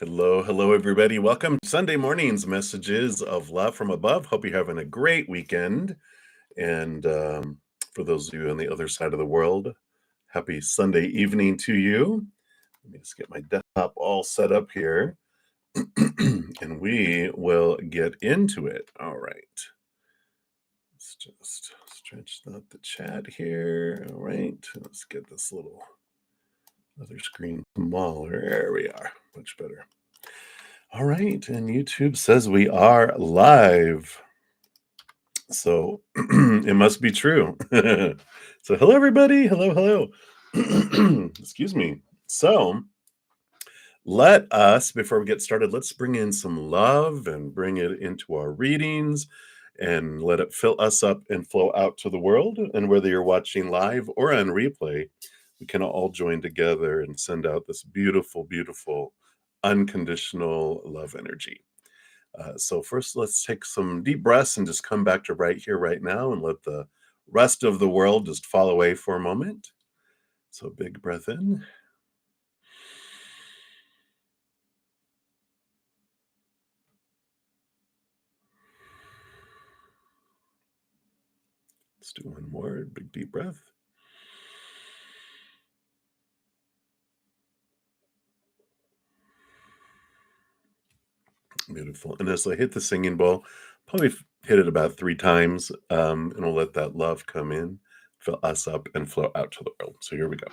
Hello, everybody. Welcome to Sunday morning's messages of love from above. Hope you're having a great weekend. And for those of you on the other side of the world, happy Sunday evening to you. Let me just get my desktop all set up here and we will get into it. All right. Let's just stretch out the chat here. All right. Let's get this little other screen smaller. There we are. Much better. All right, and YouTube says we are live. So it must be true. So hello everybody. Hello. Excuse me. So let us, before we get started, let's bring in some love and bring it into our readings and let it fill us up and flow out to the world. And whether you're watching live or on replay, we can all join together and send out this beautiful, unconditional love energy. So first, let's take some deep breaths and just come back to right here, right now, and let the rest of the world just fall away for a moment. So big breath in. Let's do one more big deep breath. Beautiful. And as I hit the singing bowl, probably hit it about 3 times, and we'll let that love come in, fill us up, and flow out to the world. So here we go.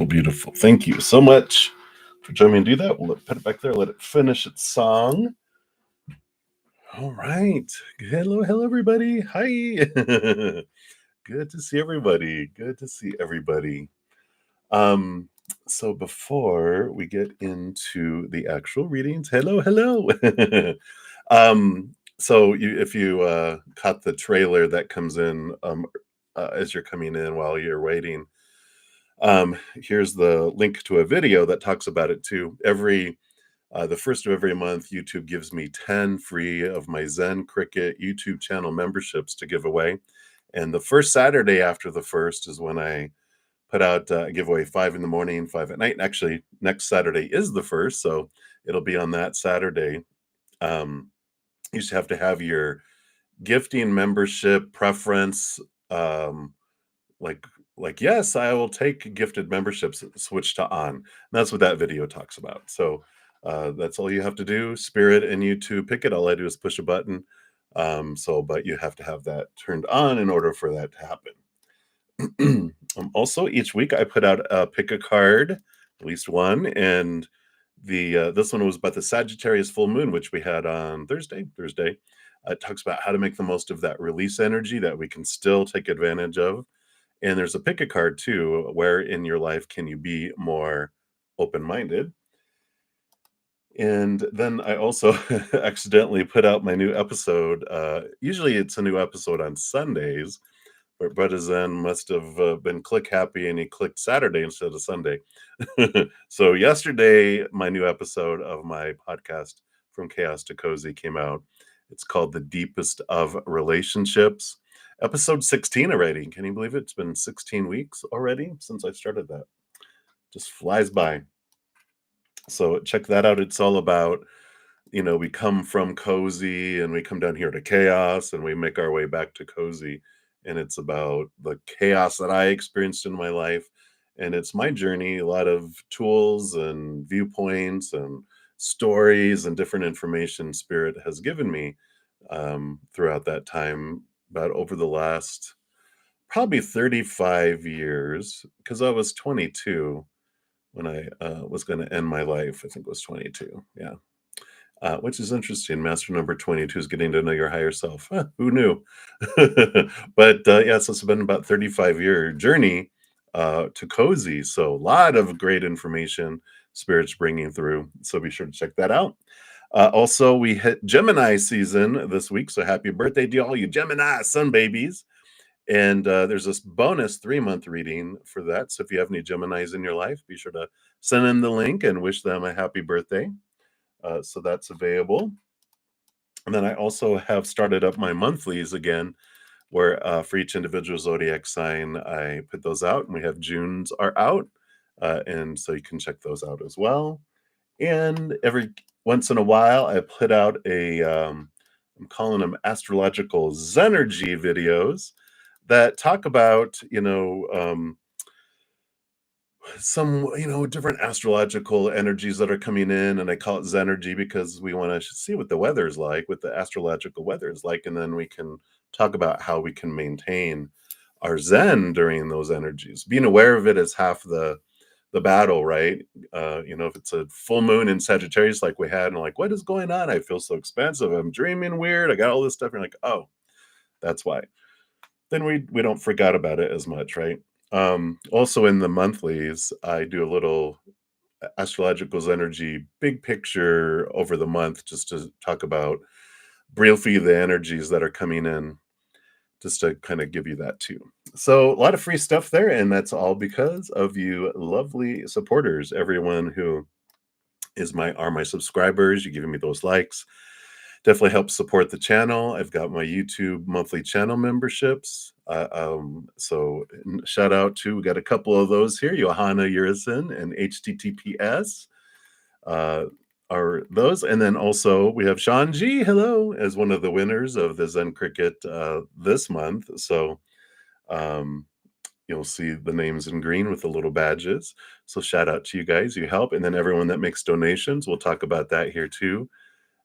Beautiful. Thank you so much for joining me to do that. We'll put it back there, let it finish its song. All right. Hello, everybody. Hi. Good to see everybody. So before we get into the actual readings, hello. So if you caught the trailer that comes in as you're coming in while you're waiting, here's the link to a video that talks about it too. The first of every month, YouTube gives me 10 free of my Zen Cricket YouTube channel memberships to give away. And the first Saturday after the first is when I put out a giveaway, 5 in the morning, 5 at night. And actually, next Saturday is the first, so it'll be on that Saturday. You just have to have your gifting membership preference, like yes, I will take gifted memberships, switch to on. And that's what that video talks about. So that's all you have to do. Spirit and YouTube pick it. All I do is push a button. But you have to have that turned on in order for that to happen. Also, each week I put out a pick a card, at least one, and this one was about the Sagittarius full moon, which we had on Thursday. It talks about how to make the most of that release energy that we can still take advantage of. And there's a pick a card too, where in your life can you be more open-minded? And then I also accidentally put out my new episode. Usually it's a new episode on Sundays, but bruddaZEN must have been click happy and he clicked Saturday instead of Sunday. So yesterday, my new episode of my podcast From Chaos to Cozy came out. It's called The Deepest of Relationships. Episode 16 already. Can you believe it? It's been 16 weeks already since I started that. Just flies by. So check that out. It's all about, we come from cozy and we come down here to chaos and we make our way back to cozy. And it's about the chaos that I experienced in my life. And it's my journey, a lot of tools and viewpoints and stories and different information Spirit has given me throughout that time, about over the last probably 35 years, because I was 22 when I was going to end my life. I think it was 22. Yeah. Which is interesting. Master number 22 is getting to know your higher self. Huh, who knew? But yeah, so it's been about 35-year journey to cozy. So a lot of great information Spirit's bringing through. So be sure to check that out. Also, we hit Gemini season this week. So happy birthday to all you Gemini sun babies. And there's this bonus 3-month reading for that. So if you have any Geminis in your life, be sure to send in the link and wish them a happy birthday. So that's available. And then I also have started up my monthlies again, where for each individual zodiac sign, I put those out, and we have June's are out. And so you can check those out as well. And every once in a while, I put out I'm calling them astrological Zenergy videos that talk about, some different astrological energies that are coming in, and I call it Zenergy because we want to see what the weather's like, what the astrological weather is like, and then we can talk about how we can maintain our zen during those energies. Being aware of it is half the battle, right? If it's a full moon in Sagittarius like we had, and like, what is going on? I feel so expansive, I'm dreaming weird, I got all this stuff, and you're like, oh, that's why. Then we don't forget about it as much, right? Also in the monthlies, I do a little astrological energy big picture over the month, just to talk about briefly the energies that are coming in, just to kind of give you that too. So a lot of free stuff there, and that's all because of you lovely supporters, everyone who are my subscribers. You giving me those likes definitely helps support the channel. I've got my YouTube monthly channel memberships. So shout out to, we got a couple of those here, Johanna Urison and HTTPS are those. And then also we have Sean G, hello, as one of the winners of the Zen Cricket this month. So you'll see the names in green with the little badges. So shout out to you guys, you help. And then everyone that makes donations, we'll talk about that here too.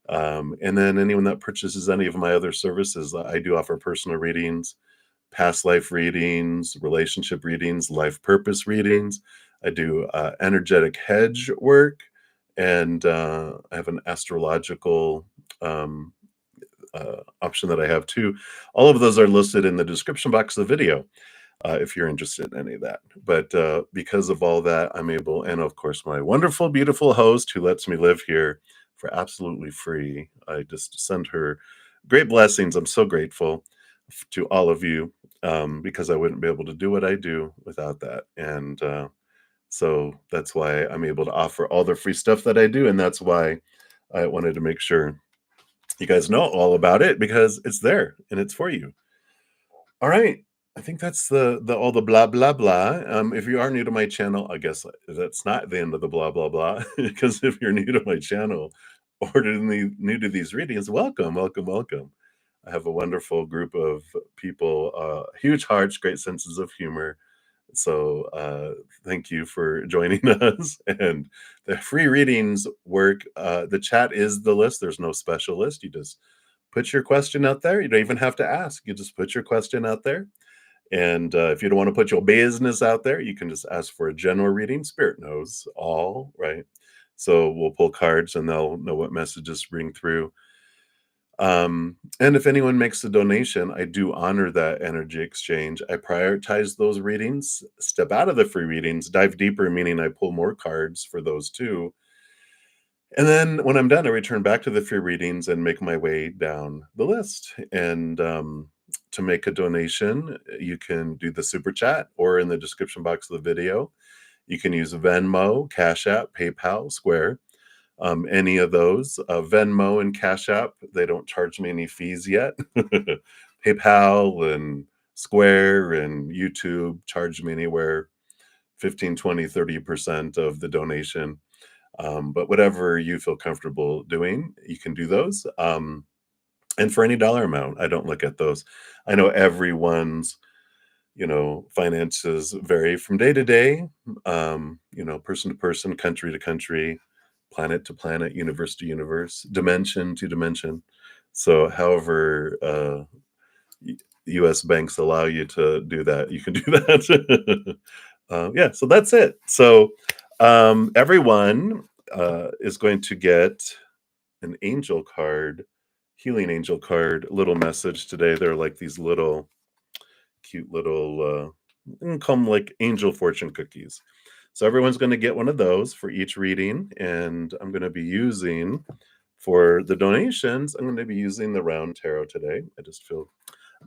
And then anyone that purchases any of my other services, I do offer personal readings, past life readings, relationship readings, life purpose readings. I do energetic hedge work, and I have an astrological option that I have too. All of those are listed in the description box of the video if you're interested in any of that. But because of all that, I'm able, and of course, my wonderful, beautiful host who lets me live here for absolutely free. I just send her great blessings. I'm so grateful to all of you because I wouldn't be able to do what I do without that. And so that's why I'm able to offer all the free stuff that I do. And that's why I wanted to make sure you guys know all about it, because it's there and it's for you. All right. I think that's the all the blah blah blah. If you are new to my channel, I guess that's not the end of the blah blah blah. Because if you're new to my channel or new to these readings, welcome, welcome, welcome. I have a wonderful group of people, huge hearts, great senses of humor. So thank you for joining us. And the free readings work. The chat is the list. There's no special list. You just put your question out there. You don't even have to ask. You just put your question out there. And if you don't want to put your business out there, you can just ask for a general reading. Spirit knows all, right? So we'll pull cards and they'll know what messages to bring through. And if anyone makes a donation, I do honor that energy exchange. I prioritize those readings, step out of the free readings, dive deeper, meaning I pull more cards for those too. And then when I'm done, I return back to the free readings and make my way down the list. And to make a donation, you can do the super chat, or in the description box of the video, you can use Venmo, CashApp, PayPal, Square, any of those. Venmo and CashApp, they don't charge me any fees yet. PayPal and Square and YouTube charge me anywhere 15, 20, 30% of the donation. But whatever you feel comfortable doing, you can do those. And for any dollar amount, I don't look at those. I know everyone's, finances vary from day to day, person to person, country to country, planet to planet, universe to universe, dimension to dimension. So, however, U- US banks allow you to do that, you can do that. Yeah, so that's it. So, everyone is going to get an angel card, healing angel card, little message today. They're like these little cute little, you can call 'em like angel fortune cookies. So everyone's going to get one of those for each reading, and I'm going to be using for the donations. I'm going to be using the round tarot today. I just feel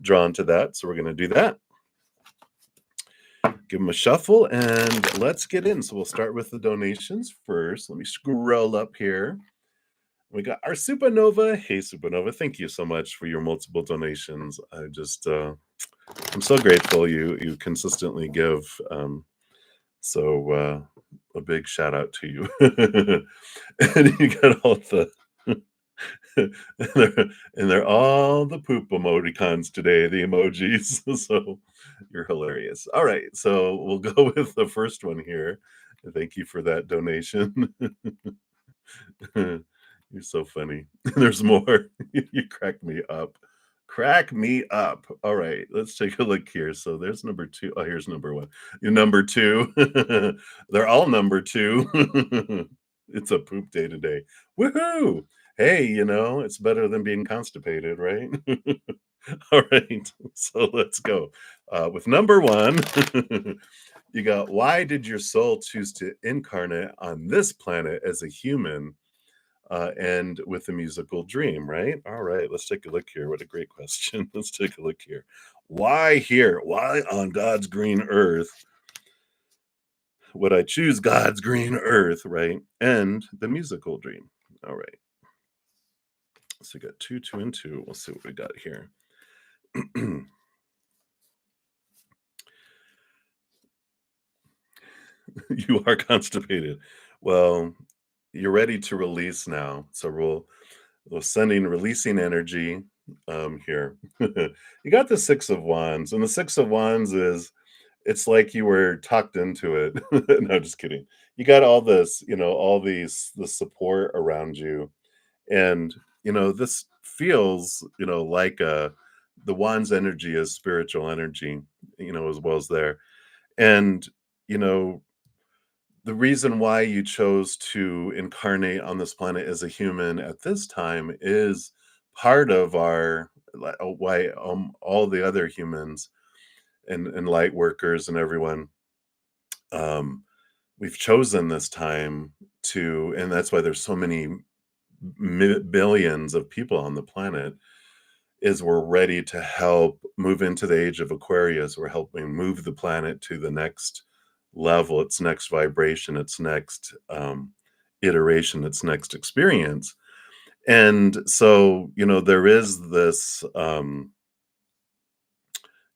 drawn to that, so we're going to do that. Give them a shuffle, and let's get in. So we'll start with the donations first. Let me scroll up here. We got our Supernova. Hey, Supernova, thank you so much for your multiple donations. I'm so grateful you consistently give. So a big shout out to you. And you got all the and they're all the poop emoticons today, the emojis. So you're hilarious. All right, so we'll go with the first one here. Thank you for that donation. You're so funny. There's more. You crack me up. Crack me up. All right, let's take a look here. So there's number two. Oh, here's number one. You're number two. They're all number two. It's a poop day today. Woohoo! Hey, it's better than being constipated, right? All right, so let's go. With number one, you got, why did your soul choose to incarnate on this planet as a human, and with a musical dream, right? All right, let's take a look here. What a great question. Let's take a look here. Why here? Why on God's green earth would I choose God's green earth, right? And the musical dream. All right. So we got two, two, and two. We'll see what we got here. You are constipated. Well, you're ready to release now. So we're sending releasing energy here. You got the Six of Wands, and the Six of Wands is, it's like you were tucked into it. No, just kidding. You got all this, all these the support around you. And this feels, like the Wands energy is spiritual energy, as well as there. And you know, the reason why you chose to incarnate on this planet as a human at this time is part of our why all the other humans and light workers and everyone, um we've chosen this time to, and that's why there's so many billions of people on the planet, is we're ready to help move into the age of Aquarius. We're helping move the planet to the next level, its next vibration, its next iteration, its next experience. And so, there is this,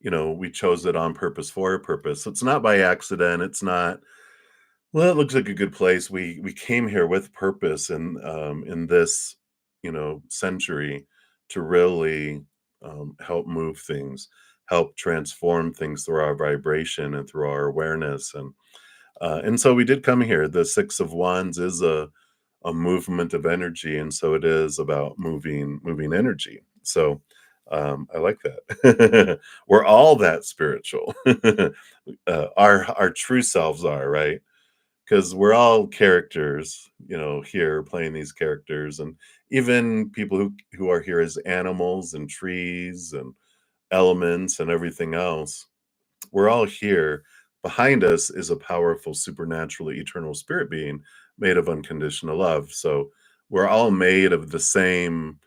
we chose it on purpose for a purpose. So it's not by accident. It's not, well, it looks like a good place. We came here with purpose in this, century, to really help move things, help transform things through our vibration and through our awareness. And so we did come here. The Six of Wands is a movement of energy, and so it is about moving energy. So I like that. We're all that spiritual. Our true selves are, right, because we're all characters, here playing these characters, and even people who are here as animals and trees and elements and everything else. We're all here. Behind us is a powerful, supernatural, eternal spirit being made of unconditional love. So we're all made of the same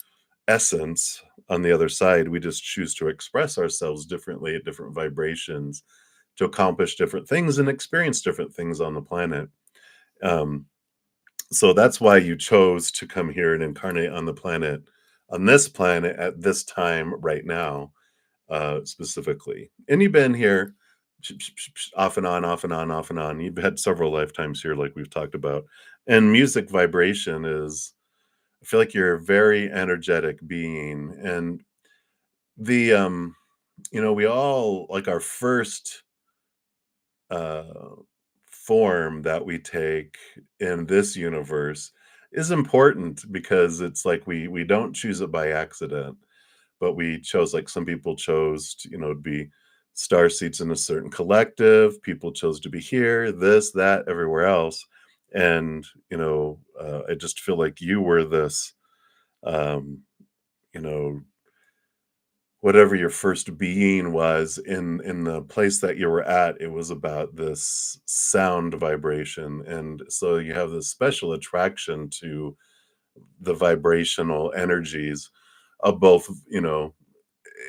essence. On the other side, we just choose to express ourselves differently at different vibrations to accomplish different things and experience different things on the planet. Um, so that's why you chose to come here and incarnate on the planet, on this planet at this time right now. specifically. And you've been here off and on, off and on, off and on. You've had several lifetimes here, like we've talked about. And music vibration is, I feel like you're a very energetic being. And the, we all like our first uh, form that we take in this universe is important because it's like we don't choose it by accident, but we chose, like some people chose to be star seats in a certain collective. People chose to be here, this, that, everywhere else. And I just feel like you were this, um, you know, whatever your first being was in the place that you were at. It was about this sound vibration, and so you have this special attraction to the vibrational energies of both.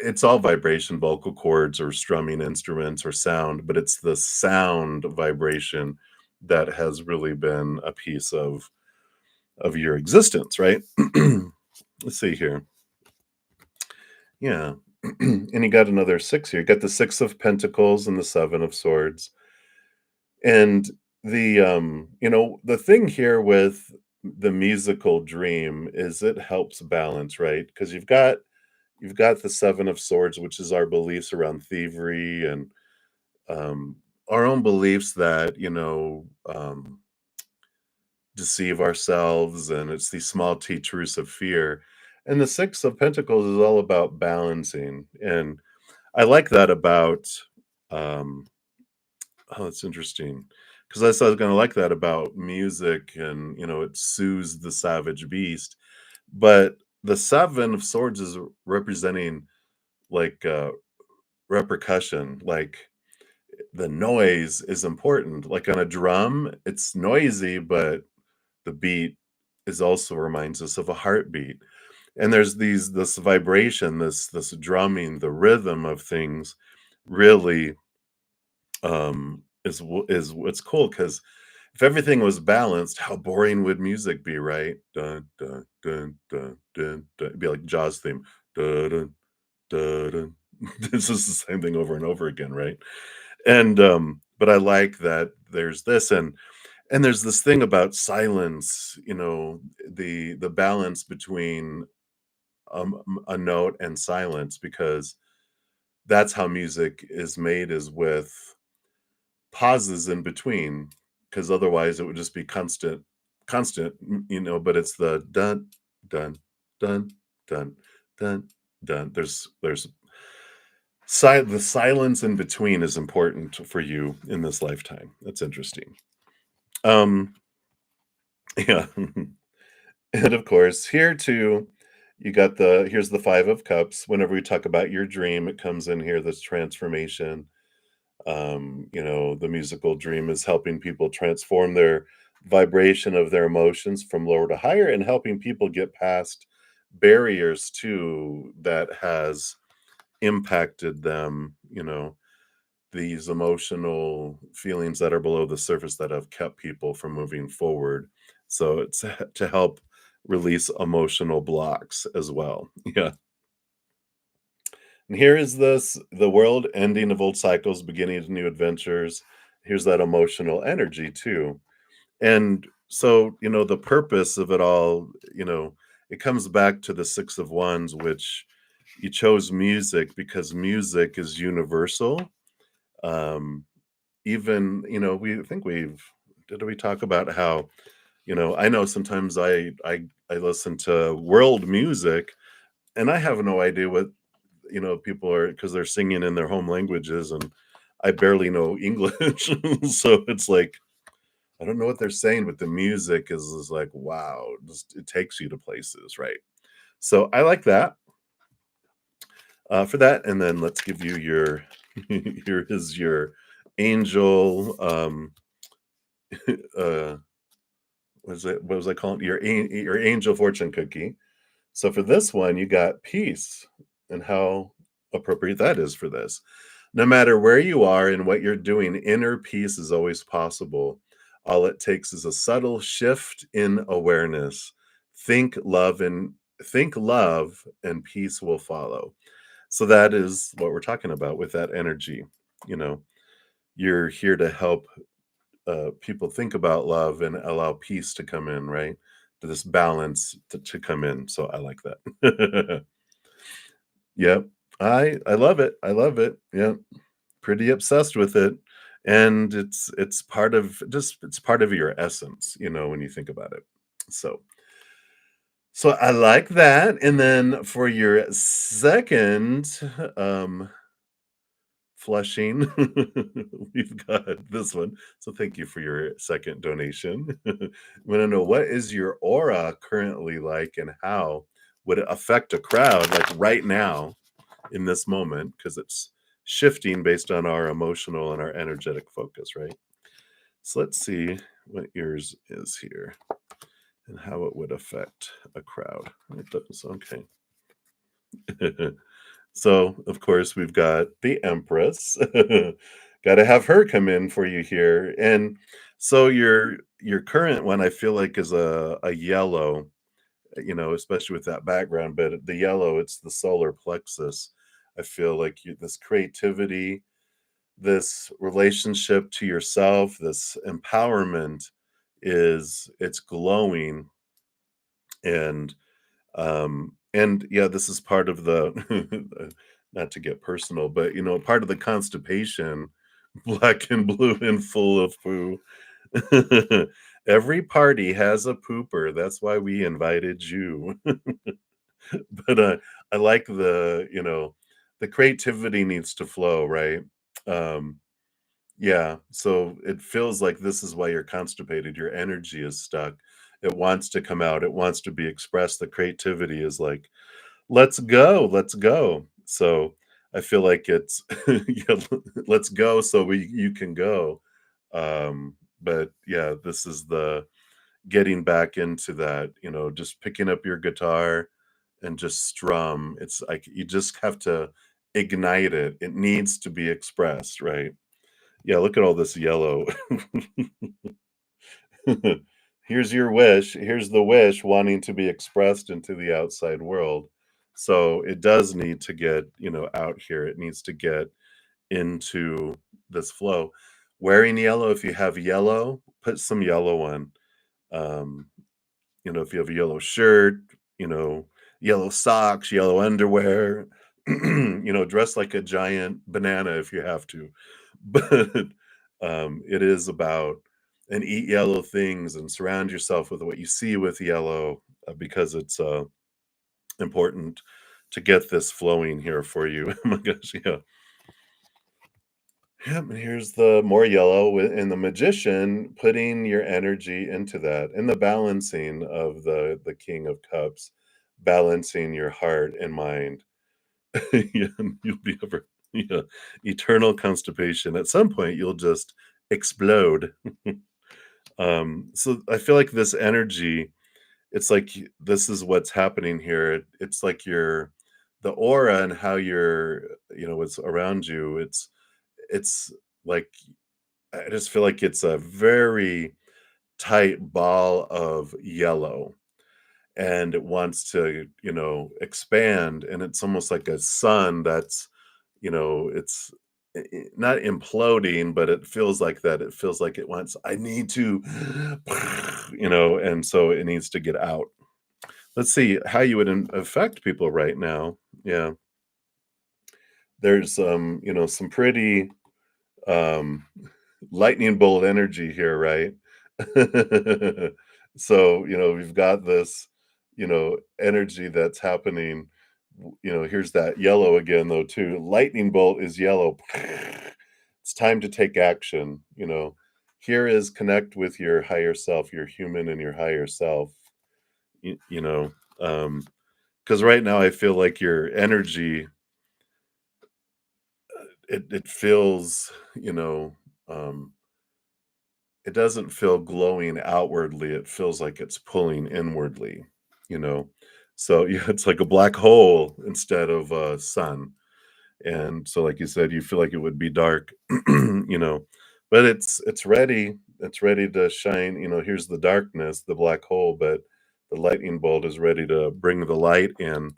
It's all vibration, vocal cords or strumming instruments or sound, but it's the sound vibration that has really been a piece of your existence, right? Let's see here. Yeah. And you got another six here. You got the Six of Pentacles and the Seven of Swords. And the thing here with the musical dream is it helps balance, right? Because you've got the Seven of Swords, which is our beliefs around thievery and um our own beliefs that, deceive ourselves, and it's these small teachers of fear. And the Six of Pentacles is all about balancing. And I like that about, um oh, that's interesting, because I was gonna like that about music, and, it soothes the savage beast. But the Seven of Swords is representing, like, repercussion, like, the noise is important. Like, on a drum, it's noisy, but the beat is also reminds us of a heartbeat. And there's this vibration, this drumming, the rhythm of things really, is what's cool. Because if everything was balanced, how boring would music be, right? Dun, dun, dun, dun, dun, dun. It'd be like Jaws theme. Dun, dun, dun, dun. It's just the same thing over and over again, right? And but I like that there's this, and there's this thing about silence, the balance between a note and silence, because that's how music is made, is with pauses in between, because otherwise it would just be constant, but it's the dun dun dun dun dun dun. The silence in between is important for you in this lifetime. That's interesting. Um, yeah. And of course, here too, here's the Five of Cups. Whenever we talk about your dream, it comes in here, this transformation. The musical dream is helping people transform their vibration of their emotions from lower to higher, and helping people get past barriers too that has impacted them, these emotional feelings that are below the surface that have kept people from moving forward. So it's to help release emotional blocks as well. Yeah. And here is the world ending of old cycles, beginning of new adventures. Here's that emotional energy too. And so, the purpose of it all, it comes back to the Six of Wands, which you chose music because music is universal. Um, Even, we think we've did we talk about how, I know sometimes I listen to world music, and I have no idea what, people are, because they're singing in their home languages, and I barely know English. So it's like I don't know what they're saying, but the music is like, wow, just it takes you to places, right? So I like that, for that. And then let's give you your here is your angel, uh what was I calling it? Your angel fortune cookie. So for this one, you got peace, and how appropriate that is for this. No matter where you are and what you're doing, inner peace is always possible. All it takes is a subtle shift in awareness. Think love and think love and peace will follow. So that is what we're talking about with that energy. You know, you're here to help people think about love and allow peace to come in, right? To this balance to come in. So I like that. Yep. I love it. I love it. Yep. Pretty obsessed with it. And it's part of just it's part of your essence, when you think about it. So so I like that. And then for your second flushing, we've got this one. So thank you for your second donation. Want to know, what is your aura currently like, and how would it affect a crowd like right now in this moment? Because it's shifting based on our emotional and our energetic focus, right? So let's see what yours is here and how it would affect a crowd. It does. Okay. So, of course, we've got the Empress. Gotta have her come in for you here. And so your current one, I feel like, is a yellow, especially with that background, but the yellow, it's the solar plexus. I feel like this creativity, this relationship to yourself, this empowerment it's glowing. And yeah, this is part of the not to get personal, but part of the constipation, black and blue and full of poo. Every party has a pooper. That's why we invited you. But I like the creativity needs to flow, right? Um, yeah, so it feels like this is why you're constipated. Your energy is stuck. It wants to come out. It wants to be expressed. The creativity is like, let's go, let's go. So I feel like it's yeah, let's go so you can go. But yeah, this is the getting back into that, just picking up your guitar and just strum. It's like you just have to ignite it. It needs to be expressed, right? Yeah, look at all this yellow. Here's your wish. Here's the wish wanting to be expressed into the outside world. So it does need to get, out here. It needs to get into this flow. Wearing yellow, if you have yellow, put some yellow on. Um, if you have a yellow shirt, you know, yellow socks, yellow underwear, dress like a giant banana if you have to. But it is about, and eat yellow things and surround yourself with what you see with yellow, because it's important to get this flowing here for you. Oh my gosh, yeah. Yep, and here's the more yellow and the magician putting your energy into that, and the balancing of the King of Cups, balancing your heart and mind. Yeah, and you'll be ever, yeah, eternal constipation. At some point, you'll just explode. So I feel like this energy, it's like this is what's happening here. It's like the aura and how what's around you. It's like I just feel like it's a very tight ball of yellow, and it wants to, expand, and it's almost like a sun that's, it's not imploding, but it feels like that. It feels like it wants, I need to, and so it needs to get out. Let's see how you would affect people right now. Yeah, there's some pretty um lightning bolt energy here, right? So, we've got this, energy that's happening. Here's that yellow again, though, too. Lightning bolt is yellow. It's time to take action. Here is connect with your higher self, your human and your higher self. You, you know, because right now I feel like your energy, it feels, um, it doesn't feel glowing outwardly, it feels like it's pulling inwardly, you know? So, yeah, it's like a black hole instead of a sun, and so, like you said, you feel like it would be dark, you know? But it's ready to shine. Here's the darkness, the black hole, but the lightning bolt is ready to bring the light in,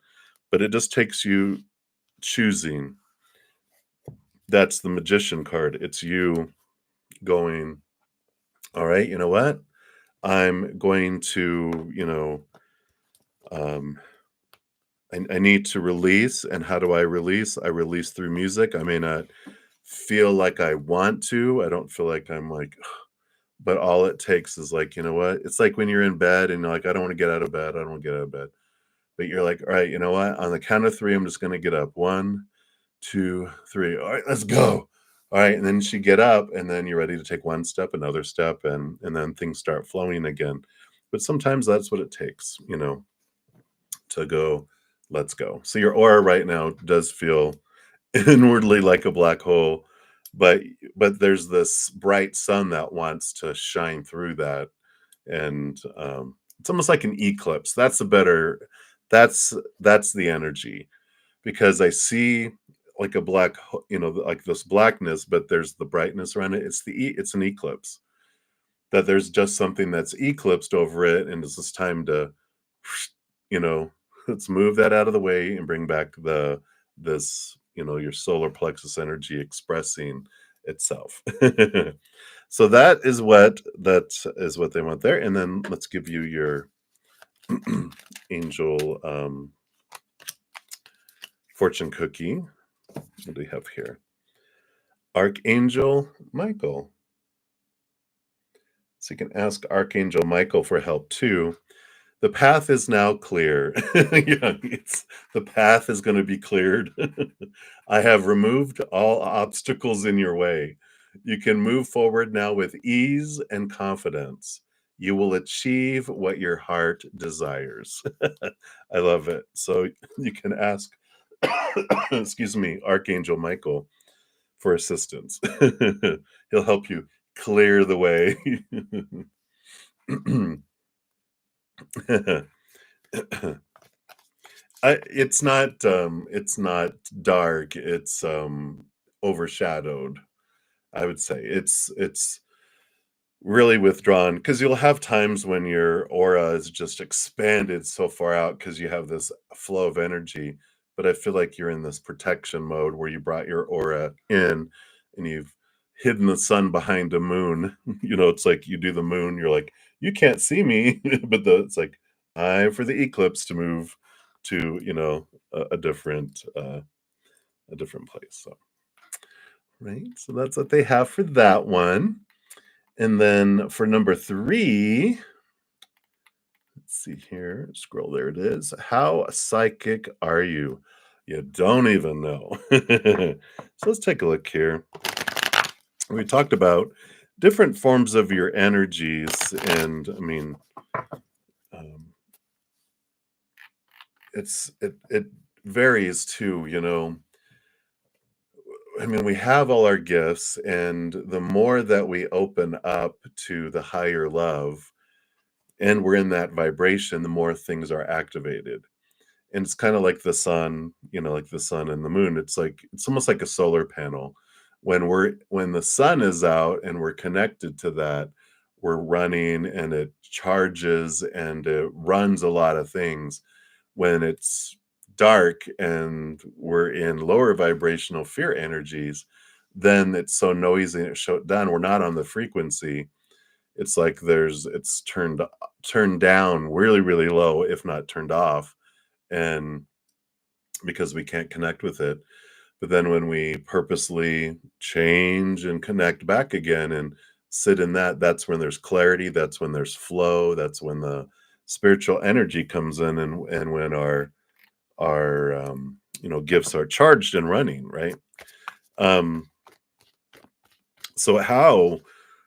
but it just takes you choosing. That's the magician card. It's you going, all right, you know what? I'm going to, um, I need to release. And how do I release? I release through music. I may not feel like I want to. I don't feel like I'm like, but all it takes is like, you know what? It's like when you're in bed and you're like, I don't want to get out of bed. I don't want to get out of bed. But you're like, all right, you know what? On the count of three, I'm just going to get up. One, two, three. All right, let's go. All right. And then she get up and then you're ready to take one step, another step, and then things start flowing again. But sometimes that's what it takes, to go, let's go. So your aura right now does feel inwardly like a black hole, but there's this bright sun that wants to shine through that. And it's almost like an eclipse. That's the energy, because I see like a like this blackness, but there's the brightness around it. It's an eclipse, that there's just something that's eclipsed over it, and it's just time to, you know, let's move that out of the way and bring back this, your solar plexus energy expressing itself. So that is what they want there. And then let's give you your angel fortune cookie. What do we have here? Archangel Michael. So you can ask Archangel Michael for help too. The path is now clear. Yeah, the path is going to be cleared. I have removed all obstacles in your way. You can move forward now with ease and confidence. You will achieve what your heart desires. I love it. So you can ask, excuse me, Archangel Michael for assistance. He'll help you clear the way. It's not dark, it's overshadowed. I would say it's really withdrawn, because you'll have times when your aura is just expanded so far out because you have this flow of energy. But I feel like you're in this protection mode where you brought your aura in and you've hidden the sun behind a moon. It's like you do the moon, you're like, you can't see me. But it's like time for the eclipse to move to, a different place. So right. So that's what they have for that one. And then for number 3, let's see here. Scroll, there it is. How psychic are you? You don't even know. So let's take a look here. We talked about different forms of your energies, and I mean, um, it varies too. I mean, we have all our gifts, and the more that we open up to the higher love, and we're in that vibration, the more things are activated. And it's kind of like the sun, like the sun and the moon. It's almost like a solar panel. When the sun is out and we're connected to that, we're running and it charges and it runs a lot of things. When it's dark and we're in lower vibrational fear energies, then it's so noisy and it's shut down. We're not on the frequency. It's like it's turned down really, really low, if not turned off, and because we can't connect with it. But then when we purposely change and connect back again and sit in that's when there's clarity, that's when there's flow, that's when the spiritual energy comes in, and when our gifts are charged and running, right? So how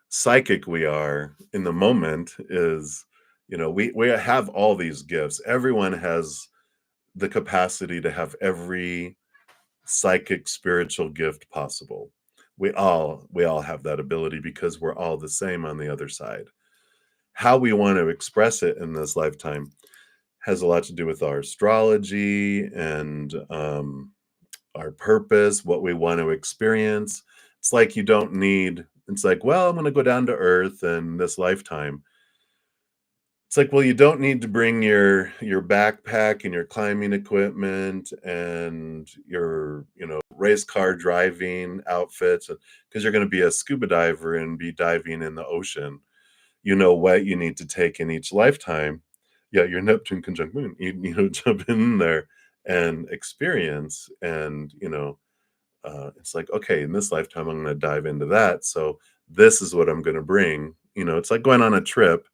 psychic we are in the moment is, we have all these gifts. Everyone has the capacity to have every psychic spiritual gift possible. We all have that ability, because we're all the same on the other side. How we want to express it in this lifetime has a lot to do with our astrology and our purpose, what we want to experience. It's like it's like, well, I'm going to go down to earth in this lifetime. It's like, well, you don't need to bring your backpack and your climbing equipment and your, race car driving outfits because you're going to be a scuba diver and be diving in the ocean. You know what you need to take in each lifetime. Yeah, your Neptune conjunct moon. Jump in there and experience, and it's like, okay, in this lifetime, I'm going to dive into that. So this is what I'm going to bring. It's like going on a trip.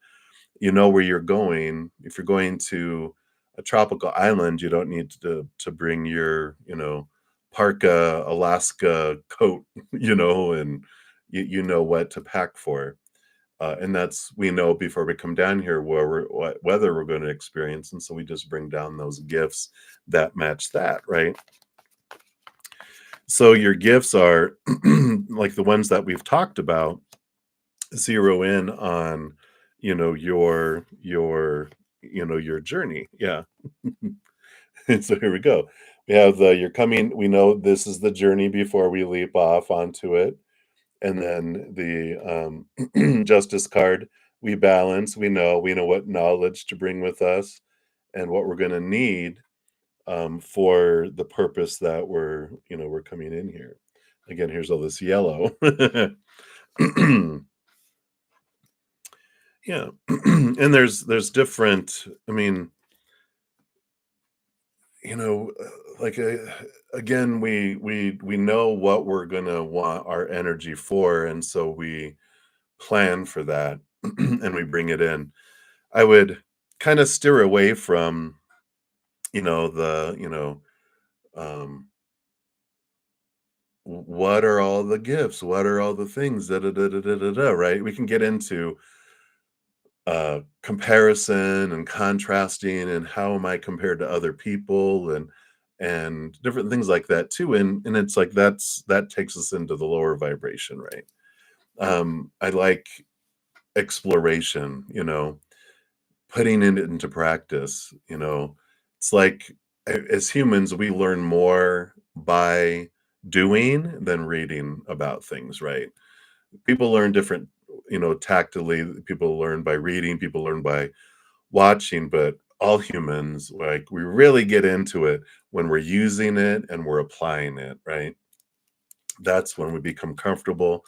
You know where you're going. If you're going to a tropical island, you don't need to bring your, parka Alaska coat, and you know what to pack for. And that's we know before we come down here what weather we're going to experience, and so we just bring down those gifts that match that, right? So your gifts are like the ones that we've talked about, zero in on, your journey. Yeah. So here we go. We have the you're coming, we know this is the journey before we leap off onto it. And then the justice card, we balance, we know what knowledge to bring with us and what we're going to need for the purpose that we're coming in here. Again, here's all this yellow. Yeah. And there's different, I mean, like again, we know what we're going to want our energy for, and so we plan for that and we bring it in. I would kind of steer away from, the, um what are all the gifts? What are all the things? Da, da, da, da, da, da, da, right? We can get into comparison and contrasting and how am I compared to other people and different things like that too. And it's like that takes us into the lower vibration, right? I like exploration, putting it into practice. It's like as humans, we learn more by doing than reading about things, right? People learn different, tactily. People learn by reading, people learn by watching, but all humans, like, we really get into it when we're using it and we're applying it, right? That's when we become comfortable.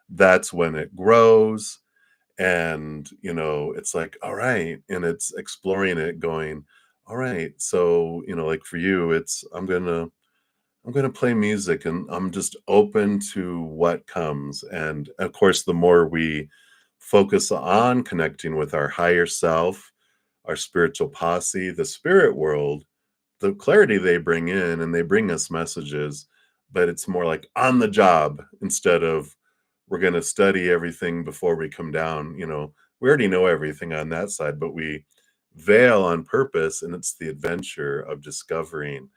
That's when it grows. And, it's like, all right. And it's exploring it, going, all right. So, like for you, it's I'm gonna play music and I'm just open to what comes. And of course, the more we focus on connecting with our higher self, our spiritual posse, the spirit world, the clarity they bring in, and they bring us messages, but it's more like on the job instead of we're going to study everything before we come down. We already know everything on that side, but we veil on purpose, and it's the adventure of discovering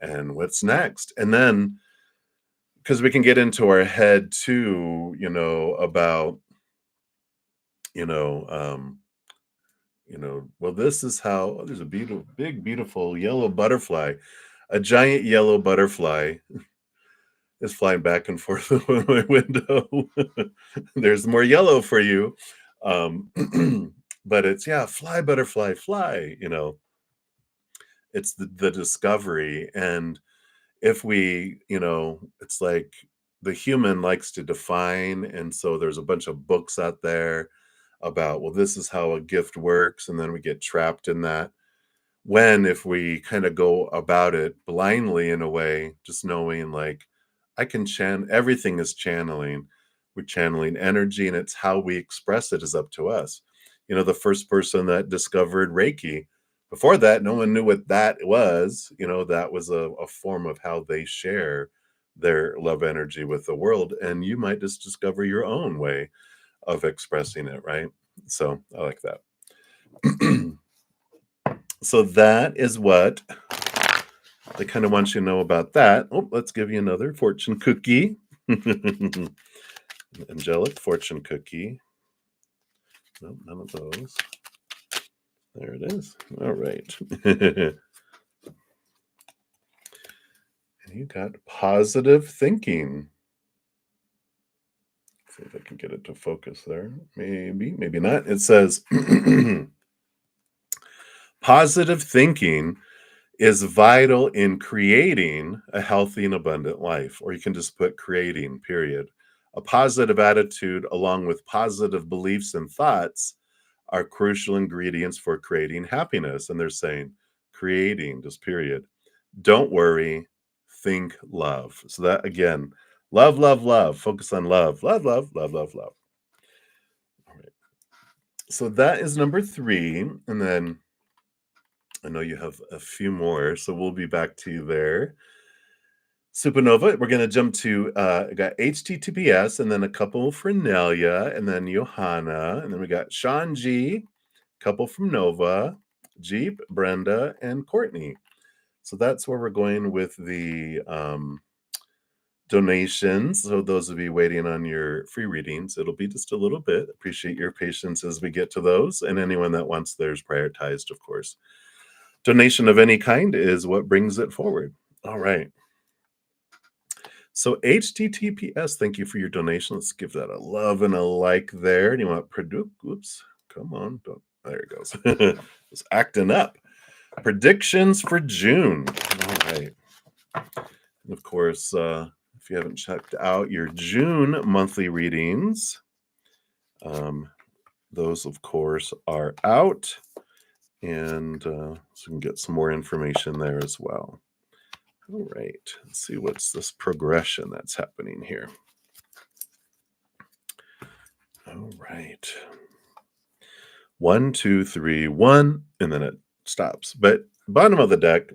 and what's next. And then because we can get into our head too, about, you know, um, well, this is how oh, there's a beautiful, big, beautiful yellow butterfly. A giant yellow butterfly is flying back and forth in my window. There's more yellow for you. Um, but it's, yeah, fly, butterfly, fly, it's the discovery. And if we, it's like the human likes to define. And so there's a bunch of books out there about, well, this is how a gift works. And then we get trapped in that. When if we kind of go about it blindly in a way, just knowing like I can everything is channeling. We're channeling energy, and it's how we express it is up to us. The first person that discovered Reiki, before that, no one knew what that was. That was a form of how they share their love energy with the world. And you might just discover your own way of expressing it, right? So I like that. So that is what they kind of want you to know about that. Oh, let's give you another fortune cookie. Angelic fortune cookie. No, none of those. There it is. All right. And you got positive thinking. See if I can get it to focus there. Maybe, maybe not. It says Positive thinking is vital in creating a healthy and abundant life, or you can just put creating, period. A positive attitude, along with positive beliefs and thoughts, are crucial ingredients for creating happiness. And they're saying creating, just period. Don't worry, think love. So, that again, love, love, love, focus on love, love, love, love, love, love. All right. So, that is number three. And then I know you have a few more, so we'll be back to you there. Supernova, we're going to jump to, I got HTTPS, and then a couple for Nelia, and then Johanna, and then we got Sean G, couple from Nova, Jeep, Brenda, and Courtney. So that's where we're going with the donations. So those of you waiting on your free readings, it'll be just a little bit. Appreciate your patience as we get to those, and anyone that wants theirs prioritized, of course. Donation of any kind is what brings it forward. All right. So HTTPS, thank you for your donation. Let's give that a love and a like there. And you want oops, come on, don't, there it goes. It's acting up. Predictions for June. All right. And of course, if you haven't checked out your June monthly readings, those of course are out. And so we can get some more information there as well. All right, let's see what's this progression that's happening here. All right. 1, 2, 3, 1, and then it stops. But bottom of the deck,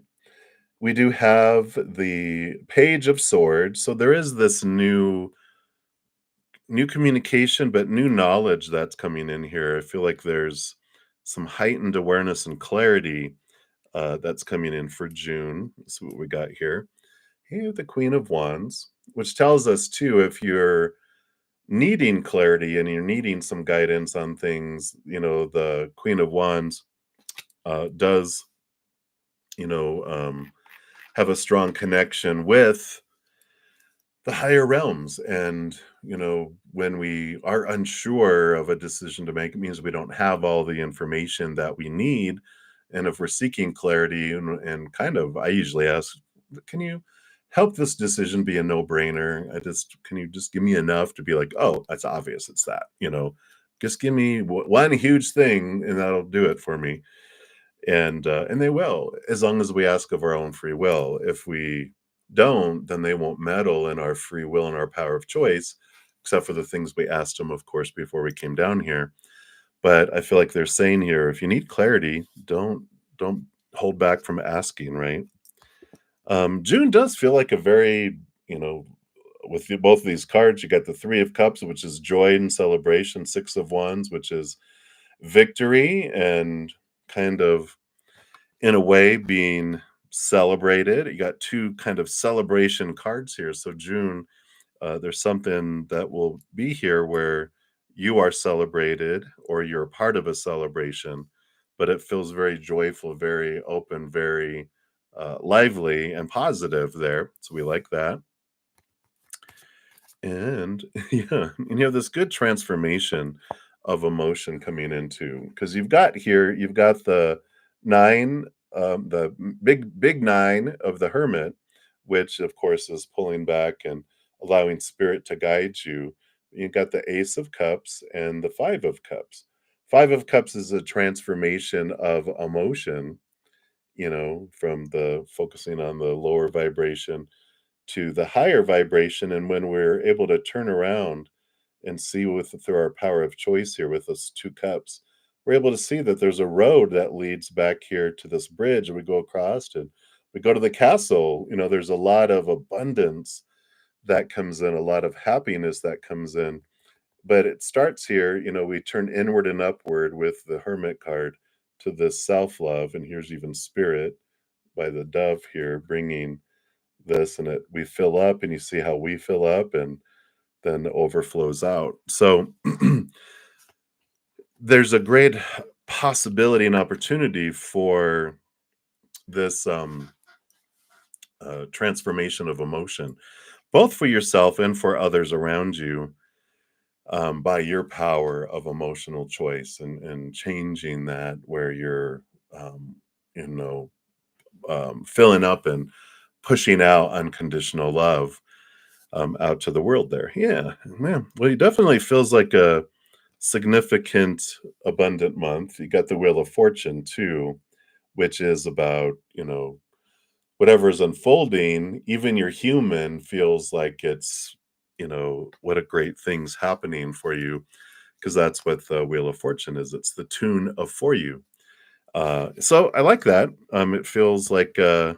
we do have the Page of Swords. So there is this new communication, but new knowledge that's coming in here. I feel like there's some heightened awareness and clarity that's coming in for June. That's what we got here. Here, the Queen of Wands, which tells us too, if you're needing clarity and you're needing some guidance on things, the Queen of Wands does, have a strong connection with the higher realms. And, when we are unsure of a decision to make, it means we don't have all the information that we need. And if we're seeking clarity and kind of, I usually ask, can you help this decision be a no-brainer? Can you just give me enough to be like, oh, that's obvious, it's that, just give me one huge thing and that'll do it for me. And they will, as long as we ask of our own free will. If we don't, then they won't meddle in our free will and our power of choice, except for the things we asked them, of course, before we came down here. But I feel like they're saying here, if you need clarity, don't hold back from asking, right? June does feel like a very, with both of these cards, you got the Three of Cups, which is joy and celebration, Six of Wands, which is victory and kind of, in a way, being celebrated. You got two kind of celebration cards here. So June, there's something that will be here where you are celebrated or you're a part of a celebration, but it feels very joyful, very open, very lively and positive there. So we like that. And yeah, and you have this good transformation of emotion coming into, because you've got the nine, the big nine of the Hermit, which of course is pulling back and allowing spirit to guide you. You've got the Ace of Cups and the Five of Cups. Five of Cups is a transformation of emotion, from the focusing on the lower vibration to the higher vibration. And when we're able to turn around and see through our power of choice here with those two cups, we're able to see that there's a road that leads back here to this bridge, and we go across and we go to the castle. There's a lot of abundance that comes in, a lot of happiness that comes in. But it starts here, we turn inward and upward with the Hermit card to this self-love. And here's even Spirit by the dove here bringing this, and we fill up, and you see how we fill up, and then overflows out. So there's a great possibility and opportunity for this transformation of emotion, both for yourself and for others around you, by your power of emotional choice and changing that, where you're um, you know, filling up and pushing out unconditional love out to the world there. Yeah, man. Well, it definitely feels like a significant, abundant month. You got the Wheel of Fortune too, which is about, whatever is unfolding, even your human feels like it's, what a great thing's happening for you, because that's what the Wheel of Fortune is. It's the tune of for you. So I like that. It feels like a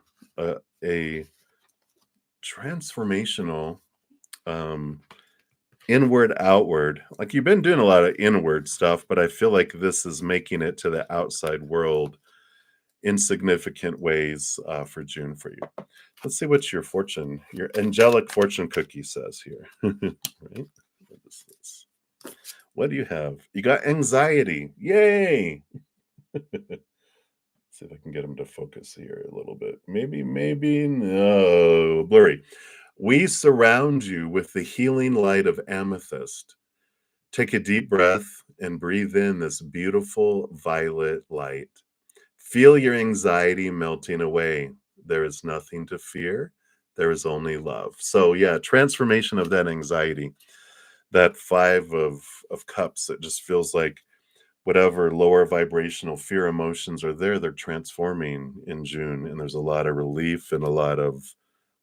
transformational, um, inward outward. Like you've been doing a lot of inward stuff, but I feel like this is making it to the outside world in significant ways for June for you. Let's see what your angelic fortune cookie says here. Right? What is this? What do you have? You got anxiety. Yay! See if I can get him to focus here a little bit. Maybe no. Blurry. We surround you with the healing light of amethyst. Take a deep breath and breathe in this beautiful violet light. Feel your anxiety melting away. There is nothing to fear. There is only love. So yeah, transformation of that anxiety. That five of cups, it just feels like whatever lower vibrational fear emotions are there, they're transforming in June. And there's a lot of relief and a lot of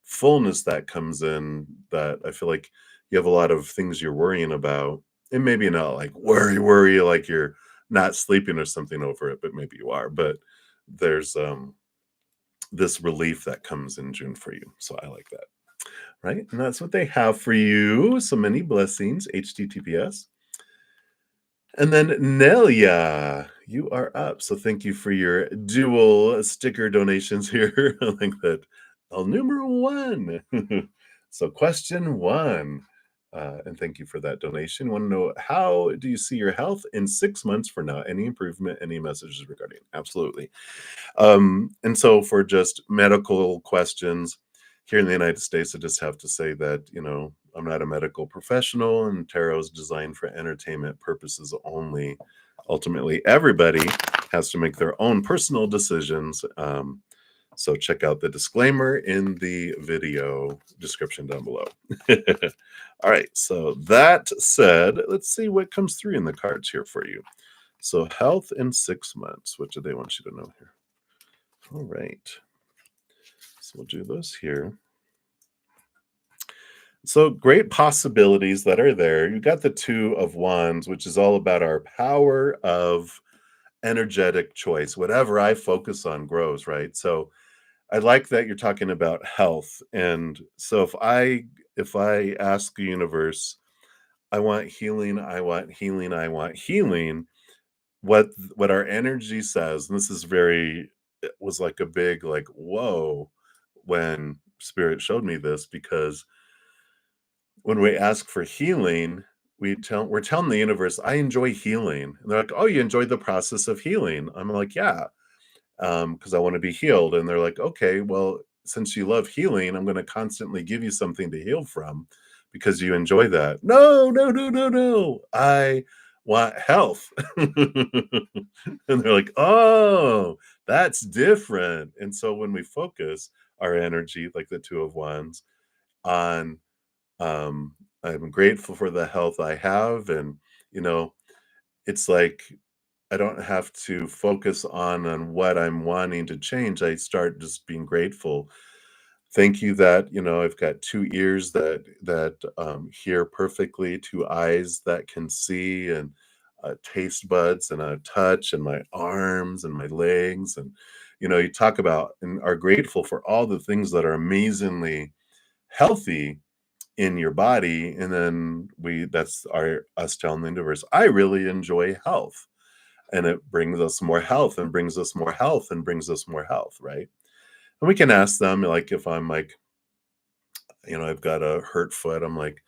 fullness that comes in, that I feel like you have a lot of things you're worrying about. And maybe not like worry, like you're not sleeping or something over it, but maybe you are. But there's this relief that comes in June for you. So I like that. Right. And that's what they have for you. So many blessings, HTTPS. And then Nelia, you are up. So thank you for your dual sticker donations here. I like that. El numero one. So question one. And thank you for that donation. Want to know, how do you see your health in 6 months from now? Any improvement? Any messages regarding? Absolutely. And so for just medical questions here in the United States, I just have to say that, I'm not a medical professional, and tarot is designed for entertainment purposes only. Ultimately, everybody has to make their own personal decisions. So check out the disclaimer in the video description down below. All right, so that said, let's see what comes through in the cards here for you. So health in 6 months. What do they want you to know here? All right. So we'll do this here. So great possibilities that are there. You got the Two of Wands, which is all about our power of energetic choice. Whatever I focus on grows, right? So I like that you're talking about health. And so if I ask the universe, I want healing, I want healing, I want healing, what our energy says, and this is very, it was like a big like whoa when spirit showed me this, because when we ask for healing, we're telling the universe, I enjoy healing. And they're like, oh, you enjoyed the process of healing? I'm like, yeah, because I want to be healed. And they're like, okay, well, since you love healing, I'm going to constantly give you something to heal from because you enjoy that. No, no, no, no, no. I want health. And they're like, oh, that's different. And so when we focus our energy, like the Two of Wands, on um, I'm grateful for the health I have, and you know, it's like I don't have to focus on what I'm wanting to change. I start just being grateful. Thank you that, I've got 2 ears that hear perfectly, 2 eyes that can see, and taste buds and a touch, and my arms and my legs, and you talk about and are grateful for all the things that are amazingly healthy in your body, and then that's our us telling the universe, I really enjoy health, and it brings us more health and brings us more health and brings us more health, right? And we can ask them, like, if I'm like, I've got a hurt foot, I'm like,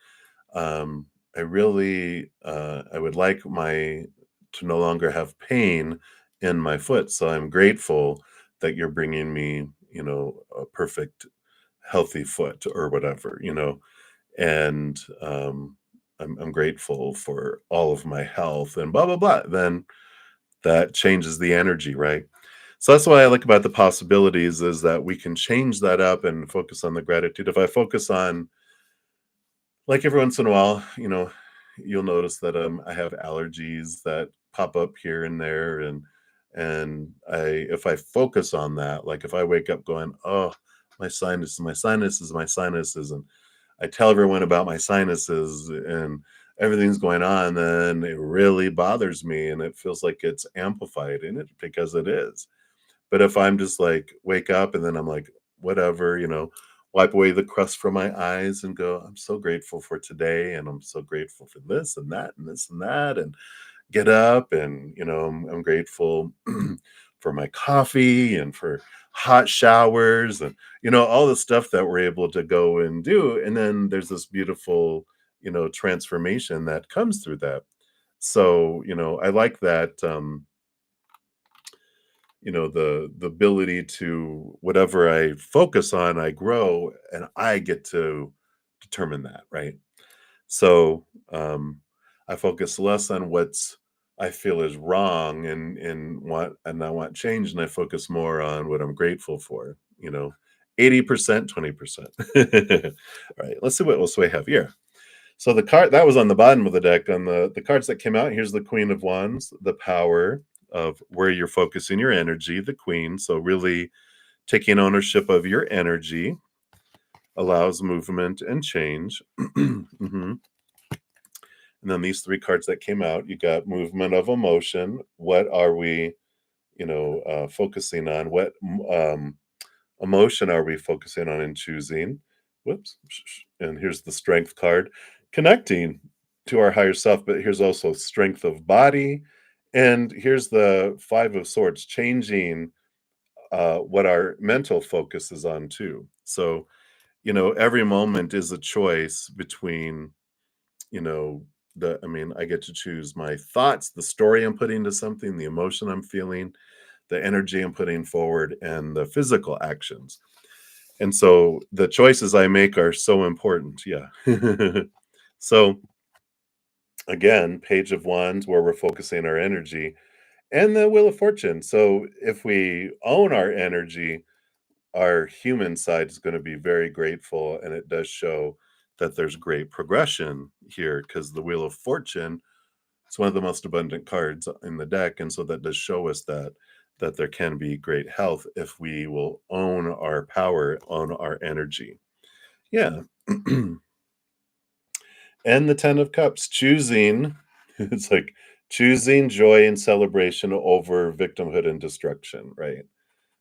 I really I would like my to no longer have pain in my foot, so I'm grateful that you're bringing me, a perfect healthy foot or whatever, and I'm grateful for all of my health and blah blah blah. Then that changes the energy, right? So that's what I like about the possibilities is that we can change that up and focus on the gratitude. If I focus on, like, every once in a while, you'll notice that I have allergies that pop up here and there, and if I focus on that, like if I wake up going, oh, my sinuses, my sinuses, my sinuses, and I tell everyone about my sinuses and everything's going on, then it really bothers me and it feels like it's amplified in it because it is. But if I'm just like wake up and then I'm like, whatever, wipe away the crust from my eyes and go, I'm so grateful for today. And I'm so grateful for this and that and this and that. And get up and, I'm grateful for my coffee and for hot showers and, all the stuff that we're able to go and do. And then there's this beautiful, transformation that comes through that. So, I like that. The ability to whatever I focus on, I grow and I get to determine that, right? So I focus less on what's I feel is wrong and I want change, and I focus more on what I'm grateful for, 80%, 20%. All right, let's see what else we have here. So the card that was on the bottom of the deck, on the cards that came out, here's the Queen of Wands, the power of where you're focusing your energy, the Queen. So really taking ownership of your energy allows movement and change. Mhm. And then these three cards that came out, you got movement of emotion. What are we, focusing on? What emotion are we focusing on and choosing? Whoops. And here's the strength card, connecting to our higher self. But here's also strength of body. And here's the Five of Swords, changing what our mental focus is on, too. So, every moment is a choice between, you know, I get to choose my thoughts, the story I'm putting to something, the emotion I'm feeling, the energy I'm putting forward, and the physical actions. And so the choices I make are so important. Yeah. So again, Page of Wands, where we're focusing our energy, and the Wheel of Fortune. So if we own our energy, our human side is going to be very grateful. And it does show that there's great progression here because the Wheel of Fortune, it's one of the most abundant cards in the deck. And so that does show us that there can be great health if we will own our power, own our energy. Yeah. And the 10 of Cups, choosing, it's like choosing joy and celebration over victimhood and destruction, right?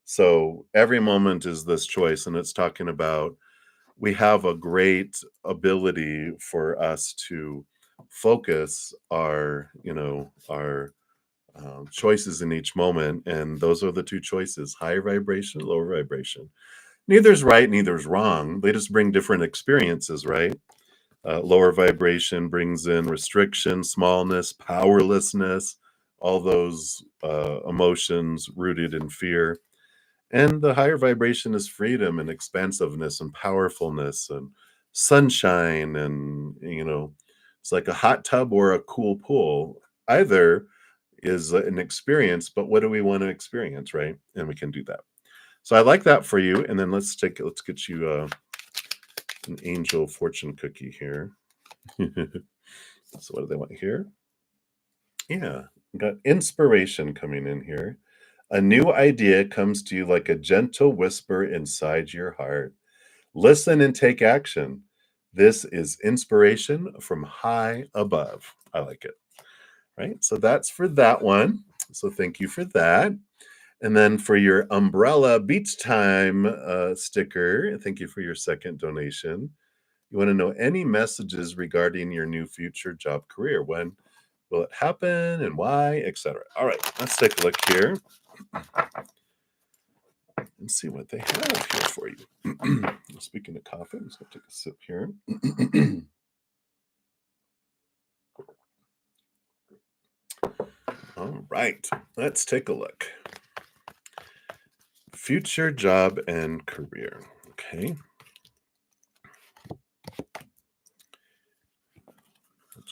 So every moment is this choice, and it's talking about we have a great ability for us to focus our choices in each moment, and those are the two choices: higher vibration, lower vibration. Neither's right, neither's wrong. They just bring different experiences, right? Lower vibration brings in restriction, smallness, powerlessness, all those emotions rooted in fear. And the higher vibration is freedom and expansiveness and powerfulness and sunshine. And, it's like a hot tub or a cool pool. Either is an experience, but what do we want to experience, right? And we can do that. So I like that for you. And then let's get you an angel fortune cookie here. So what do they want here? Yeah, we got inspiration coming in here. A new idea comes to you like a gentle whisper inside your heart. Listen and take action. This is inspiration from high above. I like it. Right. So that's for that one. So thank you for that. And then for your umbrella beach time sticker, thank you for your second donation. You want to know any messages regarding your new future job career? When will it happen and why, etc. All right, let's take a look here and see what they have here for you. Speaking of coffee, I'm just going to take a sip here. All right, let's take a look. Future job and career. Okay.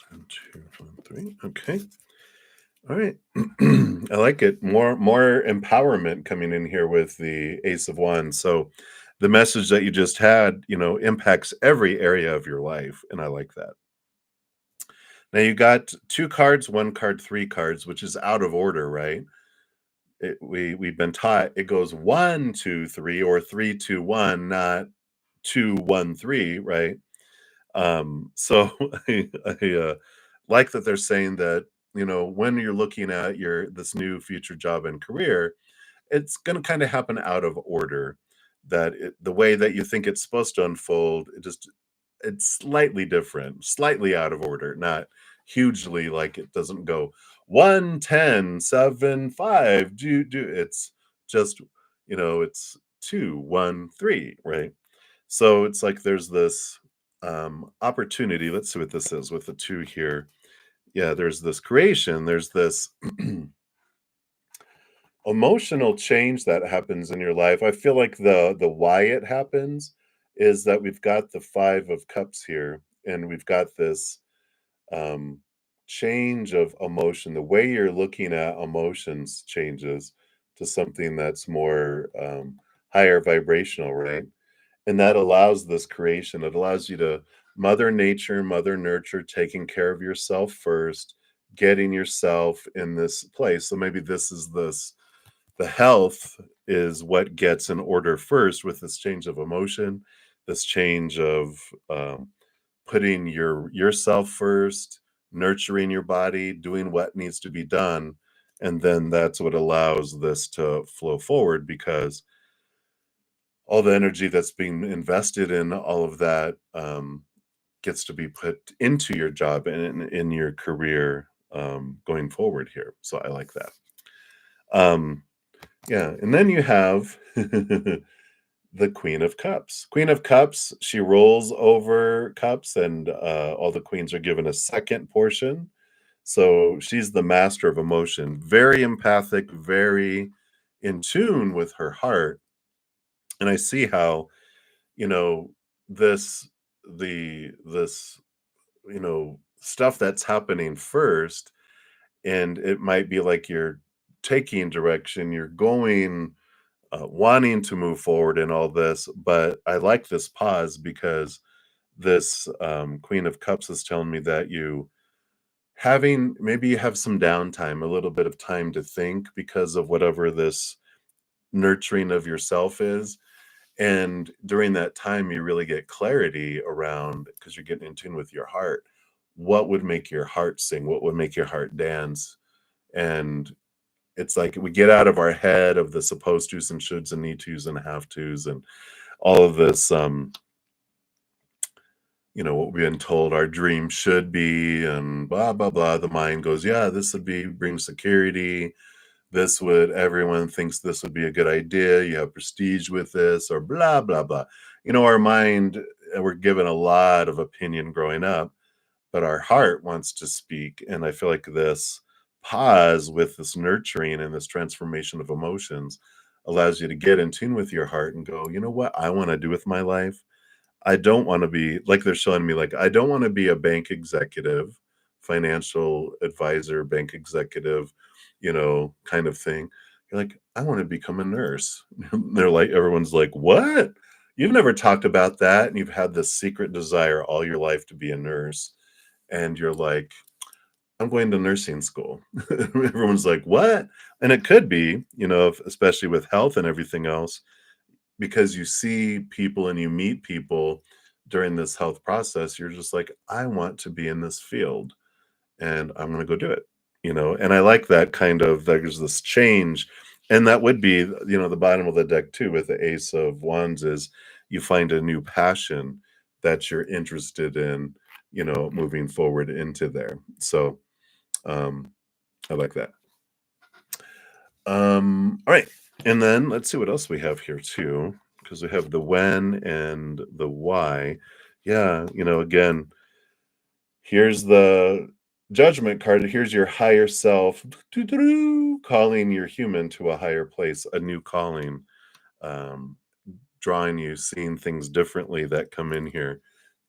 1, 2, 1, 3. Okay. All right. I like it. More empowerment coming in here with the Ace of Wands. So the message that you just had, impacts every area of your life, and I like that. Now you got 2 cards, 1 card, 3 cards, which is out of order, right? We've been taught it goes 1, 2, 3, or 3, 2, 1, not 2, 1, 3, right? So I like that they're saying that, when you're looking at your this new future job and career, it's going to kind of happen out of order. That the way that you think it's supposed to unfold, it's slightly different, slightly out of order, not hugely like it doesn't go 1, 10, 7, 5. Do it's just, it's 2, 1, 3, right? So it's like there's this opportunity. Let's see what this is with the 2 here. Yeah, there's this creation, there's this emotional change that happens in your life. I feel like the why it happens is that we've got the 5 of cups here, and we've got this um change of emotion. The way you're looking at emotions changes to something that's more higher vibrational, right? And that allows this creation. It allows you to mother nature, mother nurture, taking care of yourself first, getting yourself in this place. So maybe the health is what gets in order first with this change of emotion, this change of putting yourself first, nurturing your body, doing what needs to be done, and then that's what allows this to flow forward because all the energy that's being invested in all of that gets to be put into your job and in your career going forward here. So I like that. Um, yeah, and then you have the Queen of Cups. Queen of Cups, she rolls over cups, and all the queens are given a second portion. So she's the master of emotion, very empathic, very in tune with her heart. And I see how, you know, this, this, stuff that's happening first, and it might be like you're taking direction, you're going wanting to move forward in all this, but I like this pause because this Queen of Cups is telling me that maybe you have some downtime, a little bit of time to think because of whatever this nurturing of yourself is. And during that time, you really get clarity around because you're getting in tune with your heart. What would make your heart sing? What would make your heart dance? And it's like we get out of our head of the supposed tos and shoulds and need tos and have tos and all of this, what we've been told our dream should be and blah, blah, blah. The mind goes, yeah, this would bring security. Everyone thinks this would be a good idea. You have prestige with this or blah, blah, blah. Our mind, we're given a lot of opinion growing up, but our heart wants to speak. And I feel like this pause with this nurturing and this transformation of emotions allows you to get in tune with your heart and go, you know what I want to do with my life? I don't want to be like they're showing me, like, I don't want to be a bank executive, financial advisor, bank executive, kind of thing. You're like, I want to become a nurse. They're like, everyone's like, what? You've never talked about that. And you've had this secret desire all your life to be a nurse and you're like, I'm going to nursing school. Everyone's like, what? And it could be, especially with health and everything else, because you see people and you meet people during this health process. You're just like, I want to be in this field and I'm going to go do it. And I like that kind of, there's this change. And that would be, the bottom of the deck too, with the Ace of Wands is you find a new passion that you're interested in, moving forward into there. So um, I like that. All right. And then let's see what else we have here too, because we have the when and the why. Yeah, again, here's the judgment card. Here's your higher self calling your human to a higher place, a new calling, um, drawing you, seeing things differently that come in here.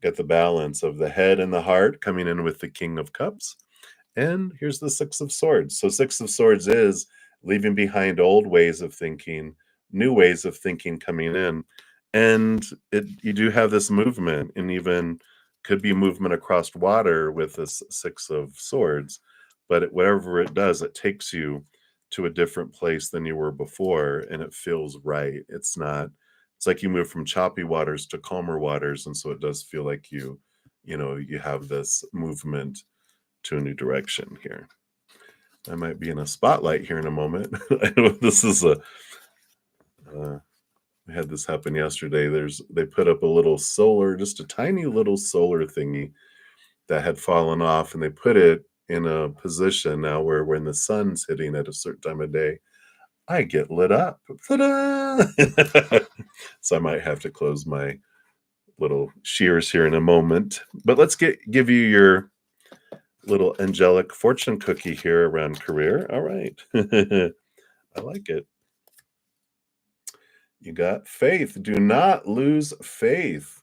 Get the balance of the head and the heart coming in with the King of Cups, And here's the Six of Swords. So, Six of Swords is leaving behind old ways of thinking, new ways of thinking coming in. And you do have this movement, and even could be movement across water with this Six of Swords. But whatever it does, it takes you to a different place than you were before, and it feels right. It's not, it's like you move from choppy waters to calmer waters. And so it does feel like you have this movement to a new direction here. I might be in a spotlight here in a moment. I know this is we had this happen yesterday. They put up a little solar, just a tiny little solar thingy that had fallen off, and they put it in a position now where when the sun's hitting at a certain time of day, I get lit up. Ta-da! So I might have to close my little shears here in a moment. But let's give you your little angelic fortune cookie here around career. All right. I like it. You got faith. Do not lose faith.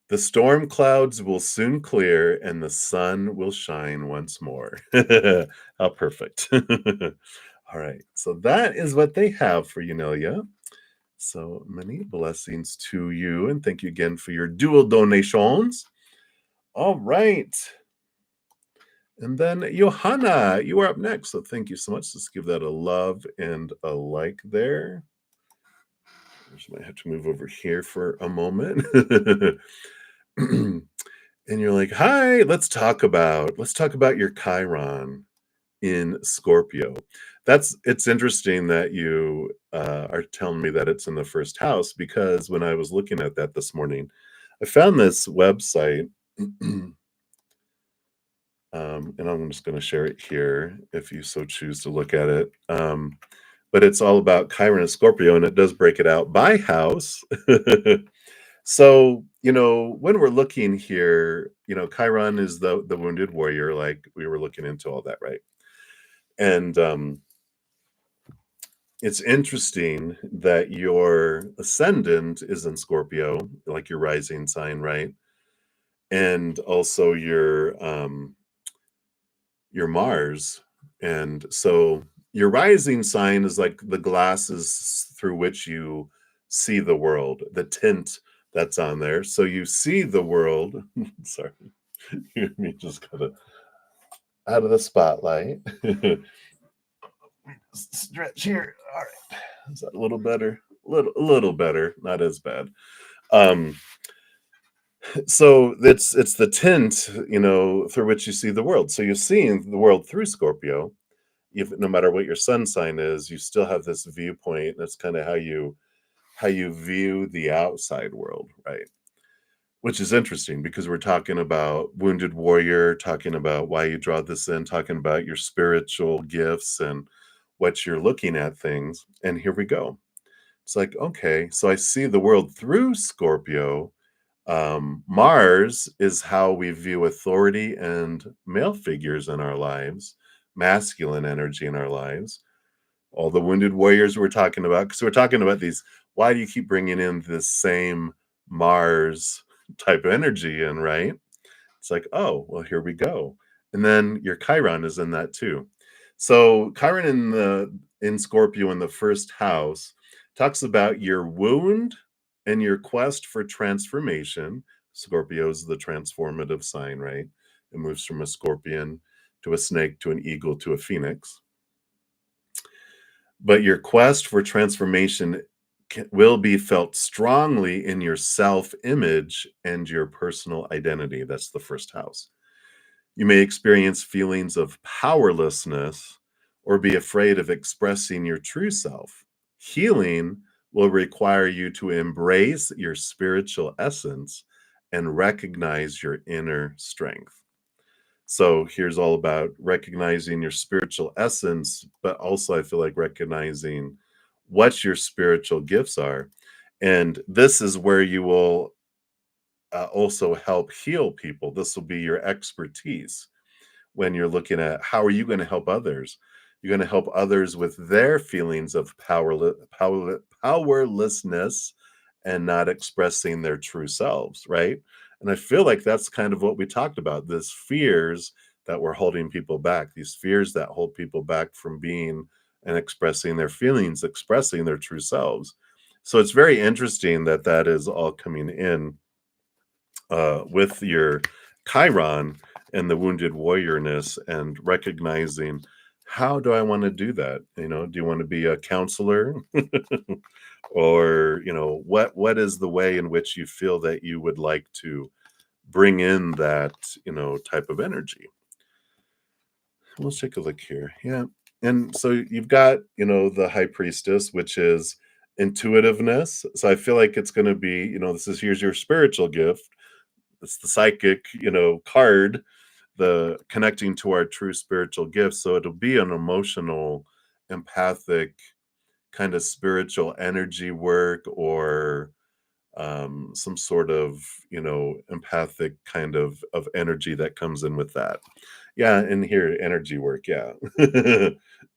The storm clouds will soon clear and the sun will shine once more. How perfect. All right. So that is what they have for you, Nelia. So many blessings to you. And thank you again for your dual donations. All right. And then Johanna, you are up next. So thank you so much. Let's give that a love and a like there. I just might have to move over here for a moment. And you're like, hi, let's talk about your Chiron in Scorpio. It's interesting that you are telling me that it's in the first house, because when I was looking at that this morning, I found this website. And I'm just going to share it here if you so choose to look at it. But it's all about Chiron and Scorpio, and it does break it out by house. So, when we're looking here, Chiron is the wounded warrior, like we were looking into all that, right? And it's interesting that your ascendant is in Scorpio, like your rising sign, right? And also your Mars. And so your rising sign is like the glasses through which you see the world, the tint that's on there. So you see the world. Sorry, me just got out of the spotlight. Stretch here. All right. Is that a little better? A little better, not as bad. So it's the tint, through which you see the world. So you're seeing the world through Scorpio. No matter what your sun sign is, you still have this viewpoint. That's kind of how you view the outside world, right? Which is interesting, because we're talking about wounded warrior, talking about why you draw this in, talking about your spiritual gifts and what you're looking at things. And here we go. It's like, okay, so I see the world through Scorpio. Mars is how we view authority and male figures in our lives, masculine energy in our lives. All the wounded warriors we're talking about, because we're talking about these. Why do you keep bringing in this same Mars type of energy in, right? It's like, oh, well, here we go. And then your Chiron is in that too. So Chiron in Scorpio in the first house talks about your wound and your quest for transformation. Scorpio is the transformative sign, right? It moves from a scorpion to a snake to an eagle to a phoenix. But your quest for transformation will be felt strongly in your self-image and your personal identity. That's the first house. You may experience feelings of powerlessness or be afraid of expressing your true self. Healing will require you to embrace your spiritual essence and recognize your inner strength. So here's all about recognizing your spiritual essence, but also I feel like recognizing what your spiritual gifts are. And this is where you will also help heal people. This will be your expertise when you're looking at how are you going to help others. You're going to help others with their feelings of powerlessness and not expressing their true selves, right? And I feel like that's kind of what we talked about, this fears that were holding people back, these fears that hold people back from being and expressing their feelings, expressing their true selves. So it's very interesting that that is all coming in with your Chiron and the wounded warriorness, and recognizing, how do I want to do that? Do you want to be a counselor? Or what is the way in which you feel that you would like to bring in that type of energy? Let's take a look here. Yeah. And so you've got the high priestess, which is intuitiveness. So I feel like it's going to be, this is, here's your spiritual gift. It's the psychic card, the connecting to our true spiritual gifts. So it'll be an emotional, empathic kind of spiritual energy work, or some sort of empathic kind of energy that comes in with that. Yeah, and here, energy work, yeah.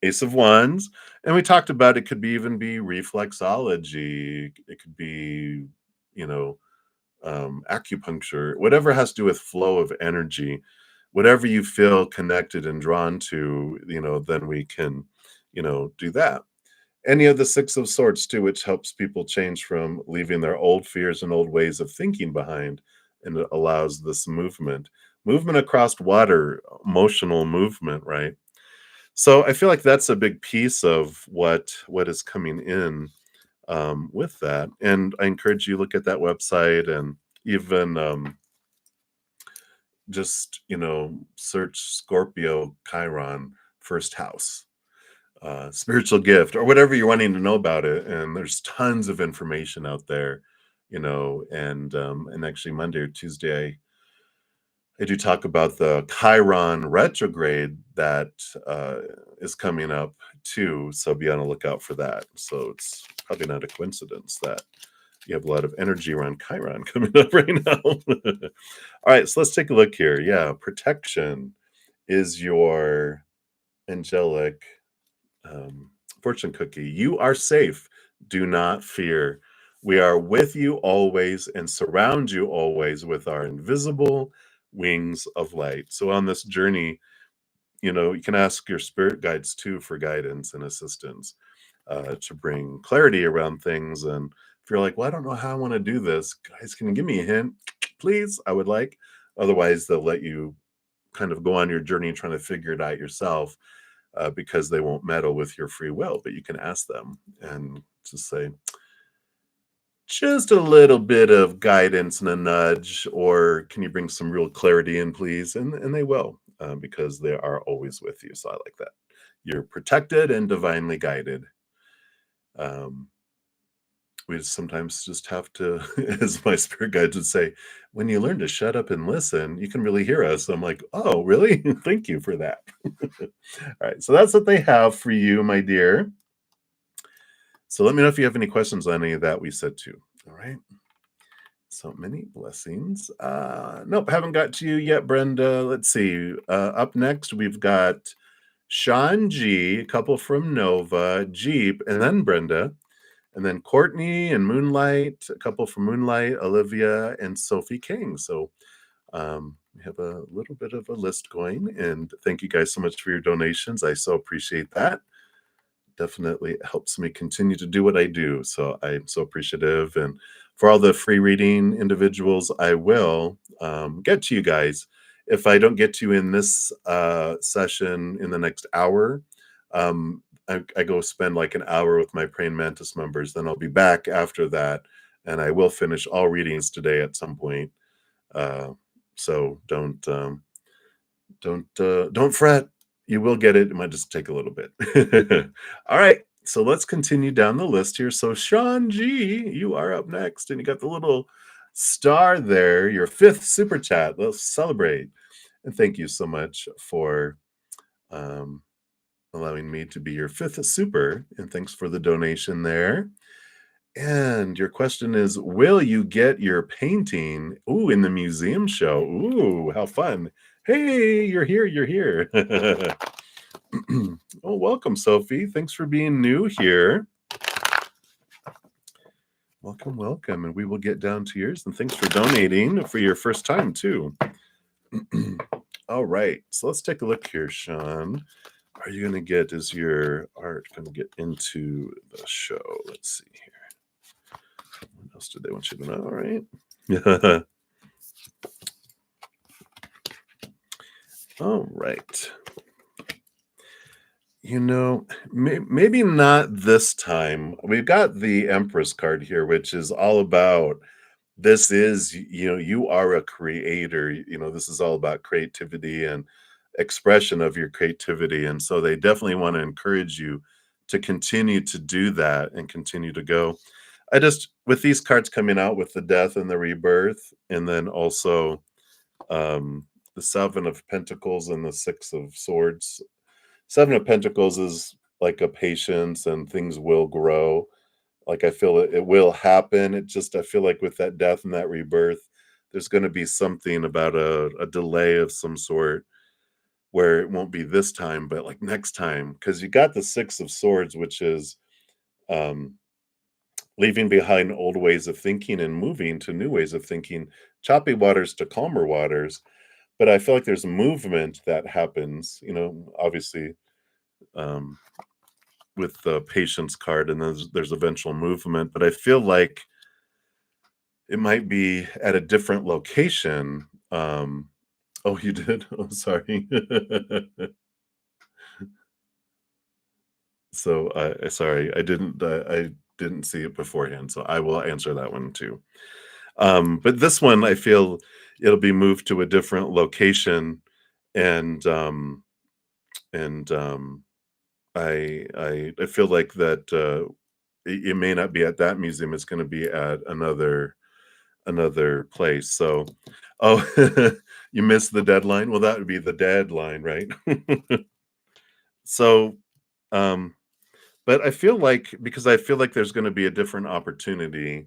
Ace of Wands. And we talked about, it could even be reflexology, it could be you know acupuncture, whatever has to do with flow of energy, whatever you feel connected and drawn to, then we can do that. Any of the Six of Swords too, which helps people change from leaving their old fears and old ways of thinking behind, and it allows this movement across water, emotional movement, right? So I feel like that's a big piece of what is coming in with that. And I encourage you, look at that website, and even just search Scorpio Chiron first house, spiritual gift, or whatever you're wanting to know about it. And there's tons of information out there, and actually Monday or Tuesday I do talk about the Chiron retrograde that is coming up too. So be on the lookout for that. So it's probably not a coincidence that you have a lot of energy around Chiron coming up right now. All right, so let's take a look here. Yeah, protection is your angelic fortune cookie. You are safe. Do not fear. We are with you always and surround you always with our invisible wings of light. So on this journey, you can ask your spirit guides too for guidance and assistance, to bring clarity around things. And if you're like, well, I don't know how I want to do this, guys, can you give me a hint, please? I would like. Otherwise, they'll let you kind of go on your journey trying to figure it out yourself, because they won't meddle with your free will. But you can ask them and just say, just a little bit of guidance and a nudge, or can you bring some real clarity in, please? And they will, because they are always with you. So I like that. You're protected and divinely guided. We sometimes just have to, as my spirit guides would say, when you learn to shut up and listen, you can really hear us. I'm like, oh, really? Thank you for that. All right. So that's what they have for you, my dear. So let me know if you have any questions on any of that we said too. All right. So many blessings. Nope, haven't got to you yet, Brenda. Let's see. Up next, we've got Sean G, a couple from Nova, Jeep, and then Brenda. And then Courtney and Moonlight, a couple from Moonlight, Olivia, and Sophie King. So we have a little bit of a list going. And thank you guys so much for your donations. I so appreciate that. Definitely helps me continue to do what I do. So I'm so appreciative. And for all the free reading individuals, I will get to you guys. If I don't get to you in this session in the next hour, I go spend like an hour with my praying mantis members. Then I'll be back after that, and I will finish all readings today at some point. So don't fret. You will get it. It might just take a little bit. All right. So let's continue down the list here. So Sean G, you are up next, and you got the little star there, your 5th super chat. Let's celebrate. And thank you so much for allowing me to be your 5th super. And thanks for the donation there. And your question is, will you get your painting in the museum show? Ooh, how fun. Hey, you're here. You're here. Oh, welcome, Sophie. Thanks for being new here. Welcome, welcome. And we will get down to yours. And thanks for donating for your first time, too. All right. So let's take a look here, Sean. Are you going to get, is your art going to get into the show? Let's see here. What else did they want you to know? All right. All right. Maybe not this time. We've got the Empress card here, which is all about this is, you are a creator. This is all about creativity and expression of your creativity. And so they definitely want to encourage you to continue to do that and continue to go. I just, with these cards coming out with the death and the rebirth, and then also the Seven of Pentacles and the Six of Swords. Seven of Pentacles is like a patience and things will grow. Like I feel it will happen. It just, I feel like with that death and that rebirth, there's going to be something about a delay of some sort where it won't be this time, but like next time. Because you got the Six of Swords, which is um, leaving behind old ways of thinking and moving to new ways of thinking, choppy waters to calmer waters. But I feel like there's movement that happens, obviously, um, with the patience card, and there's eventual movement. But I feel like it might be at a different location. Oh, you did? Oh, sorry. So, sorry, I didn't see it beforehand, so I will answer that one too. But this one, I feel it'll be moved to a different location, and and I feel like that it may not be at that museum. It's going to be at another place. So, oh, you missed the deadline. Well, that would be the deadline, right? So, um, but I feel like because I feel like there's going to be a different opportunity,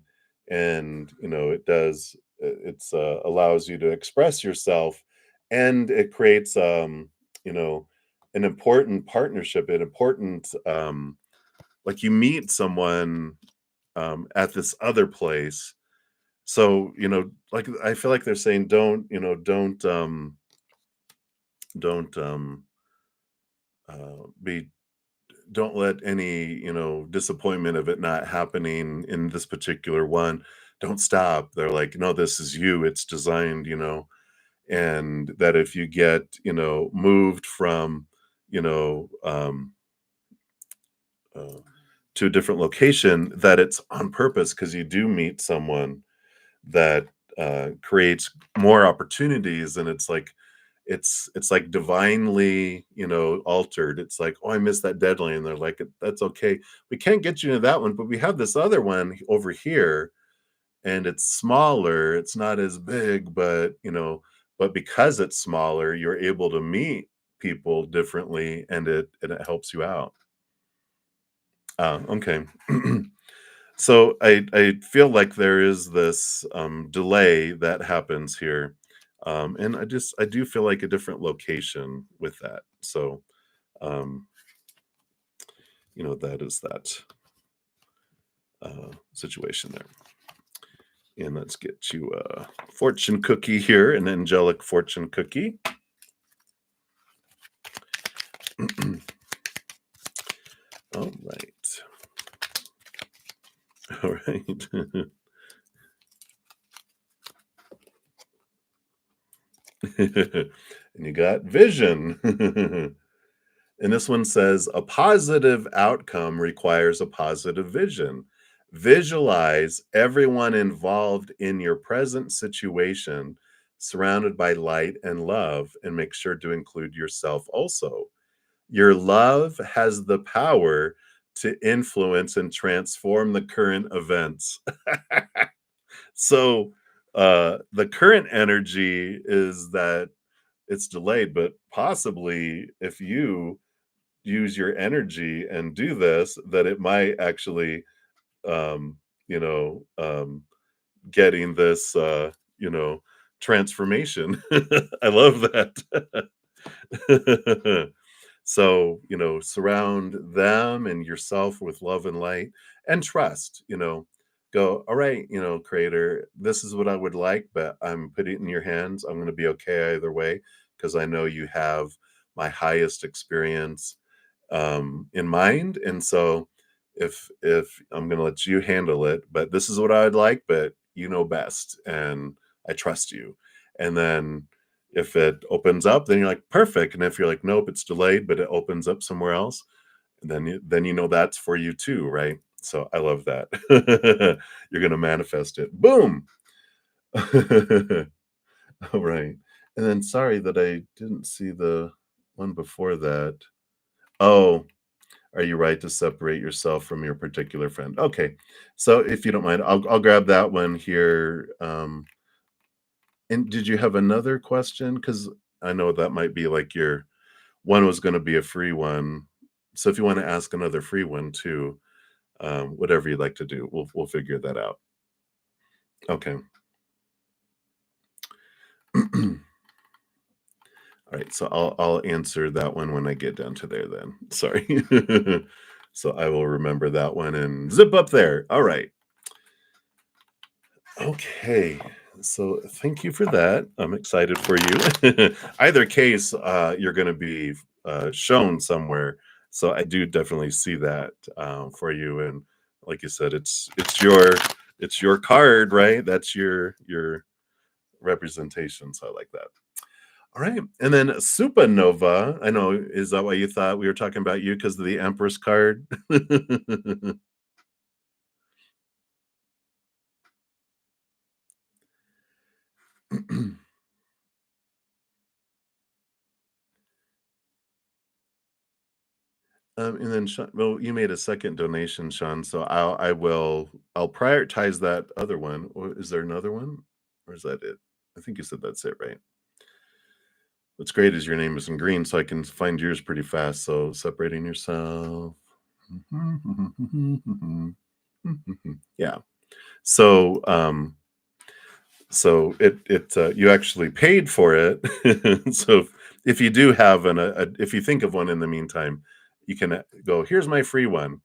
and it does it's allows you to express yourself, and it creates you know an important partnership, an important like you meet someone at this other place. So like I feel like they're saying don't be don't let any disappointment of it not happening in this particular one, don't stop. They're like, no, this is you, it's designed, and that if you get moved from you know uh, to a different location, that it's on purpose because you do meet someone that creates more opportunities, and it's like divinely altered. It's like, oh, I missed that deadline, and they're like, that's okay, we can't get you to that one, but we have this other one over here, and it's smaller, it's not as big, but because it's smaller, you're able to meet people differently, and it helps you out. Okay. So I feel like there is this delay that happens here, and I do feel like a different location with that. So um, that is that situation there. And let's get you a fortune cookie here, an angelic fortune cookie. All right. All right. And you got vision. And this one says a positive outcome requires a positive vision. Visualize everyone involved in your present situation surrounded by light and love, and make sure to include yourself also. Your love has the power to influence and transform the current events. So, the current energy is that it's delayed, but possibly if you use your energy and do this, that it might actually, um, you know, um, getting this, transformation. I love that. So, surround them and yourself with love and light and trust, go, all right, creator, this is what I would like, but I'm putting it in your hands. I'm going to be okay either way. because I know you have my highest experience in mind. And so if I'm gonna let you handle it, but this is what I'd like, but you know best, and I trust you. And then if it opens up, then you're like, perfect. And if you're like, nope, it's delayed, but it opens up somewhere else, then you know that's for you too, right? So I love that. You're gonna manifest it. Boom. All right. And then sorry that I didn't see the one before that. Oh, are you right to separate yourself from your particular friend? Okay. So if you don't mind, I'll grab that one here. And did you have another question? Because I know that might be like your one was going to be a free one. So if you want to ask another free one too, whatever you'd like to do, we'll figure that out. Okay. All right. So I'll answer that one when I get down to there. Then sorry. So I will remember that one and zip up there. All right. Okay. So thank you for that. I'm excited for you. Either case, you're going to be shown somewhere. So I do definitely see that for you. And like you said, it's your card, right? That's your representation. So I like that. All right. And then supernova. I know. Is that why you thought we were talking about you because of the Empress card? And then Sean, well, you made a second donation, Sean. So I'll prioritize that other one. Or is there another one? Or is that it? I think you said that's it, right? What's great is your name is in green, so I can find yours pretty fast. So separating yourself. Yeah. So you actually paid for it. So if you do have if you think of one in the meantime, you can go, here's my free one.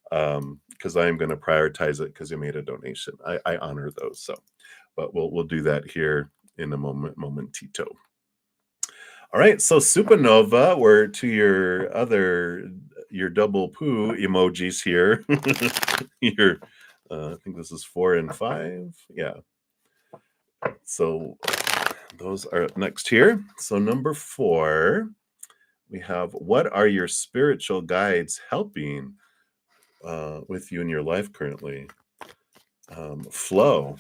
Because I'm going to prioritize it because you made a donation. I honor those. So, but we'll do that here in a momentito. All right. So supernova, we're to your double poo emojis here. your I think this is 4 and 5. Yeah. So those are up next here. So number 4, we have, what are your spiritual guides helping with you in your life currently? Flow.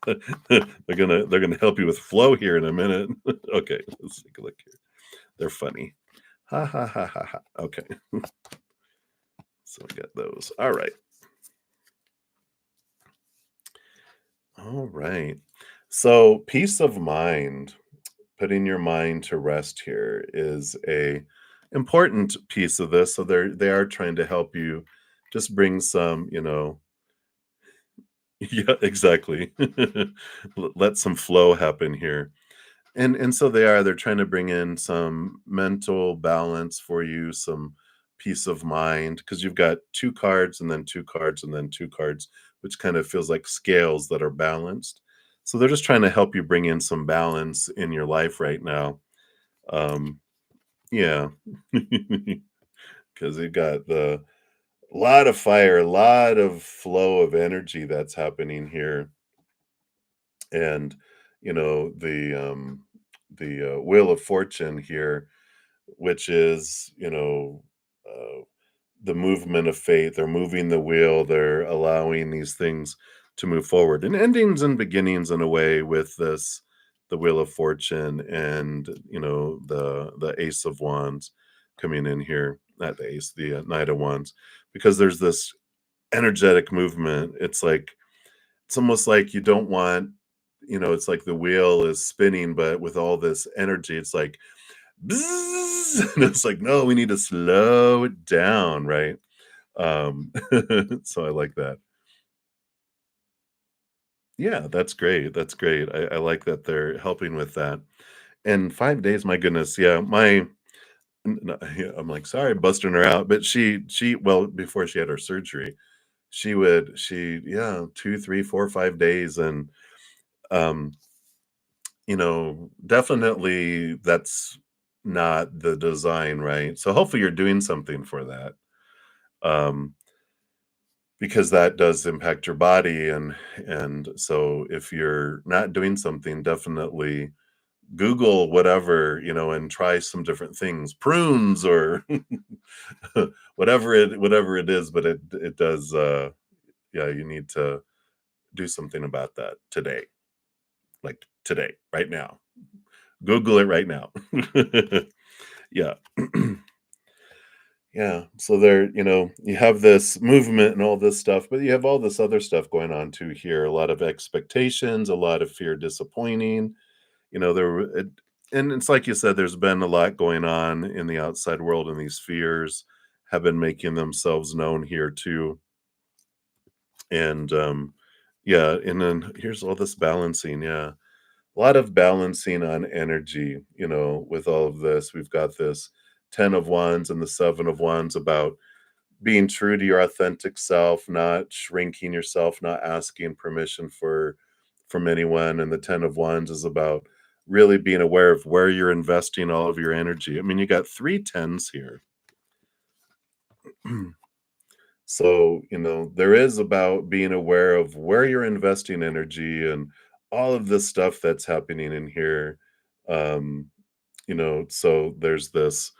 They're gonna help you with flow here in a minute. Okay, let's take a look here. They're funny. Ha ha ha ha ha. Okay, so we got those. All right. All right. So peace of mind, putting your mind to rest here is a important piece of this. So they are trying to help you just bring some, yeah, exactly. Let some flow happen here. And so they're trying to bring in some mental balance for you, some peace of mind, because you've got 2 cards and then 2 cards and then 2 cards, which kind of feels like scales that are balanced. So they're just trying to help you bring in some balance in your life right now. Yeah. Because you've got the lot of fire, a lot of flow of energy that's happening here. And, the Wheel of Fortune here, which is, the movement of fate. They're moving the wheel. They're allowing these things to move forward, and endings and beginnings in a way with this, the Wheel of Fortune, and the Ace of Wands coming in here. Not the Ace, the Knight of Wands, because there's this energetic movement. It's almost like you don't want, it's like the wheel is spinning, but with all this energy, it's like, bzzz, and it's like, no, we need to slow it down, right? So I like that. Yeah, that's great. That's great. I like that they're helping with that. And 5 days, my goodness, yeah, yeah, I'm like, sorry, busting her out, but well, before she had her surgery, yeah, 2, 3, 4, 5 days, and um definitely that's not the design, right? So hopefully you're doing something for that. Um, because that does impact your body and so if you're not doing something, definitely Google whatever, and try some different things, prunes or whatever it is, but it does yeah, you need to do something about that today. Like today, right now. Google it right now. Yeah. Yeah. So there, you have this movement and all this stuff, but you have all this other stuff going on too here. A lot of expectations, a lot of fear, disappointing. And it's like you said, there's been a lot going on in the outside world, and these fears have been making themselves known here too. And yeah, and then here's all this balancing. Yeah. A lot of balancing on energy, with all of this. We've got this 10 of wands and the 7 of wands about being true to your authentic self, not shrinking yourself, not asking permission from anyone. And the 10 of wands is about really being aware of where you're investing all of your energy. I mean, you got three tens here. So, there is about being aware of where you're investing energy and all of this stuff that's happening in here. Um, so there's this,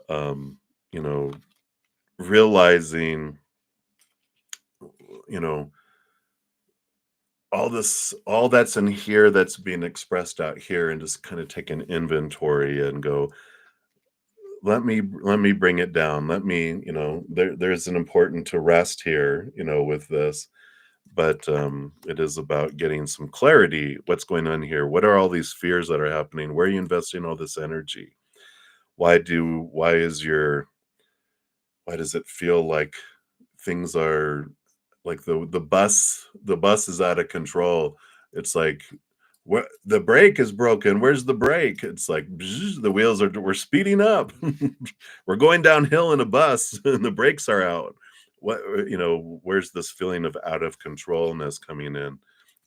um, you know, realizing, you know, all that's in here that's being expressed out here, and just kind of take an inventory and go, let me bring it down. Let me, there's an important to rest here, with this. But it is about getting some clarity. What's going on here? What are all these fears that are happening? Where are you investing all this energy? Why is your why does it feel like things are like the bus is out of control? It's like, what, the brake is broken, where's the brake? It's like, bzz, the wheels are we're speeding up. We're going downhill in a bus and the brakes are out. Where's this feeling of out of controlness coming in?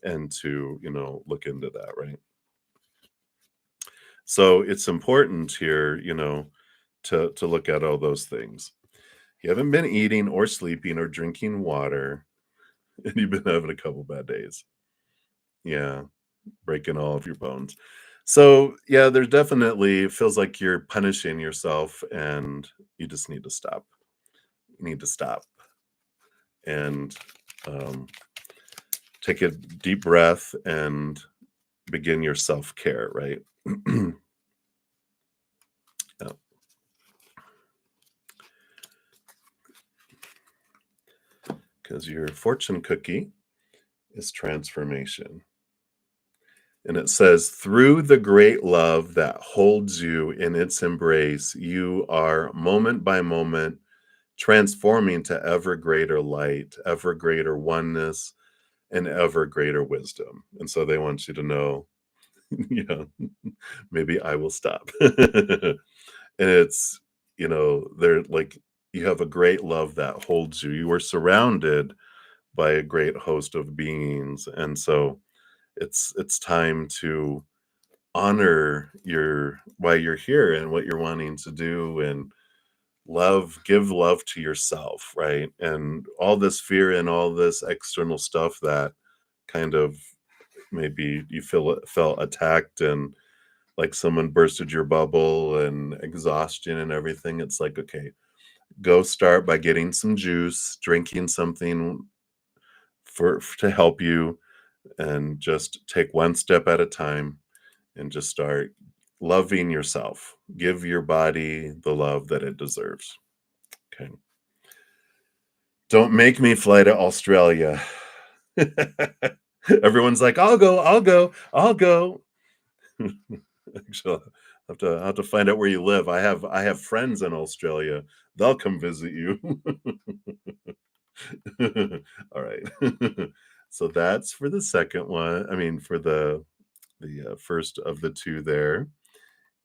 And to look into that, right? So it's important here, to look at all those things. You haven't been eating or sleeping or drinking water, and you've been having a couple bad days. Yeah, breaking all of your bones. So, yeah, there's definitely it feels like you're punishing yourself, and you just need to stop. You need to stop and um, take a deep breath and begin your self-care, right? Because your fortune cookie is transformation. And it says, through the great love that holds you in its embrace, you are moment by moment transforming to ever greater light, ever greater oneness, and ever greater wisdom. And so they want you to know, yeah, maybe I will stop. And it's, they're like, you have a great love that holds you. You are surrounded by a great host of beings. And so it's time to honor your why you're here and what you're wanting to do, and give love to yourself, right? And all this fear and all this external stuff that kind of maybe you felt attacked and like someone bursted your bubble and exhaustion and everything. It's like, okay, go start by getting some juice, drinking something to help you, and just take one step at a time and just start loving yourself. Give your body the love that it deserves. Okay. Don't make me fly to Australia. Everyone's like, I'll go, I'll go, I'll go. Actually, I have to find out where you live. I have friends in Australia. They'll come visit you. All right. So that's for the second one. I mean, for the first of the two there.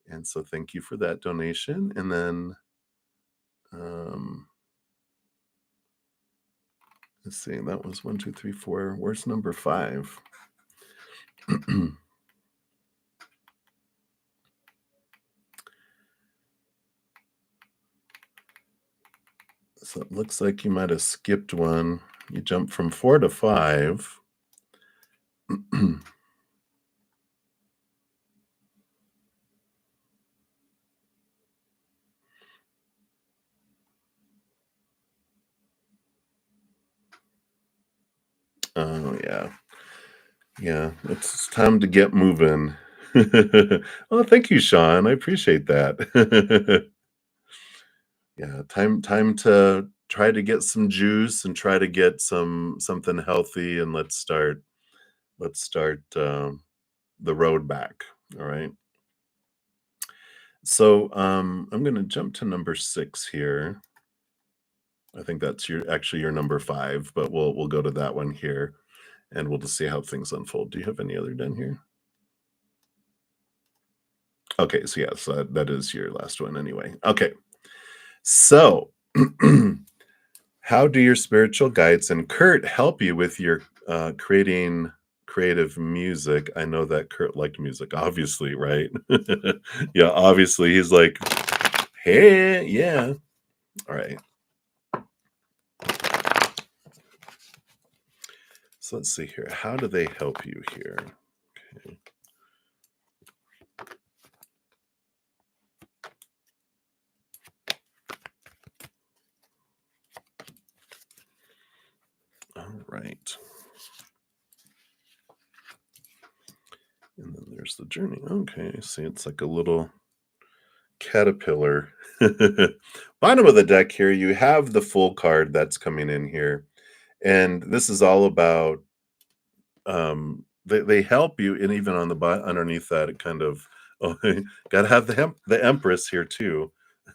And so thank you for that donation. And then um let's see, that was one, two, three, four. Where's number five? So it looks like you might have skipped one. You jumped from 4 to 5. Oh, yeah. Yeah, it's time to get moving. Oh, thank you, Sean. I appreciate that. Yeah, time to try to get some juice and try to get something healthy, and let's start the road back. All right. So I'm gonna jump to number 6 here. I think that's your number 5, but we'll go to that one here and we'll just see how things unfold. Do you have any other done here? Okay, so yes, that is your last one anyway. Okay. So, how do your spiritual guides and Kurt help you with your creating creative music? I know that Kurt liked music, obviously, right? Yeah, obviously, he's like, hey, yeah. All right. So let's see here. How do they help you here? Okay. All right. And then there's the journey. Okay. See, it's like a little caterpillar. Bottom of the deck here, you have the full card that's coming in here. And this is all about they help you, and even on the underneath that it kind of oh, gotta have the empress here too.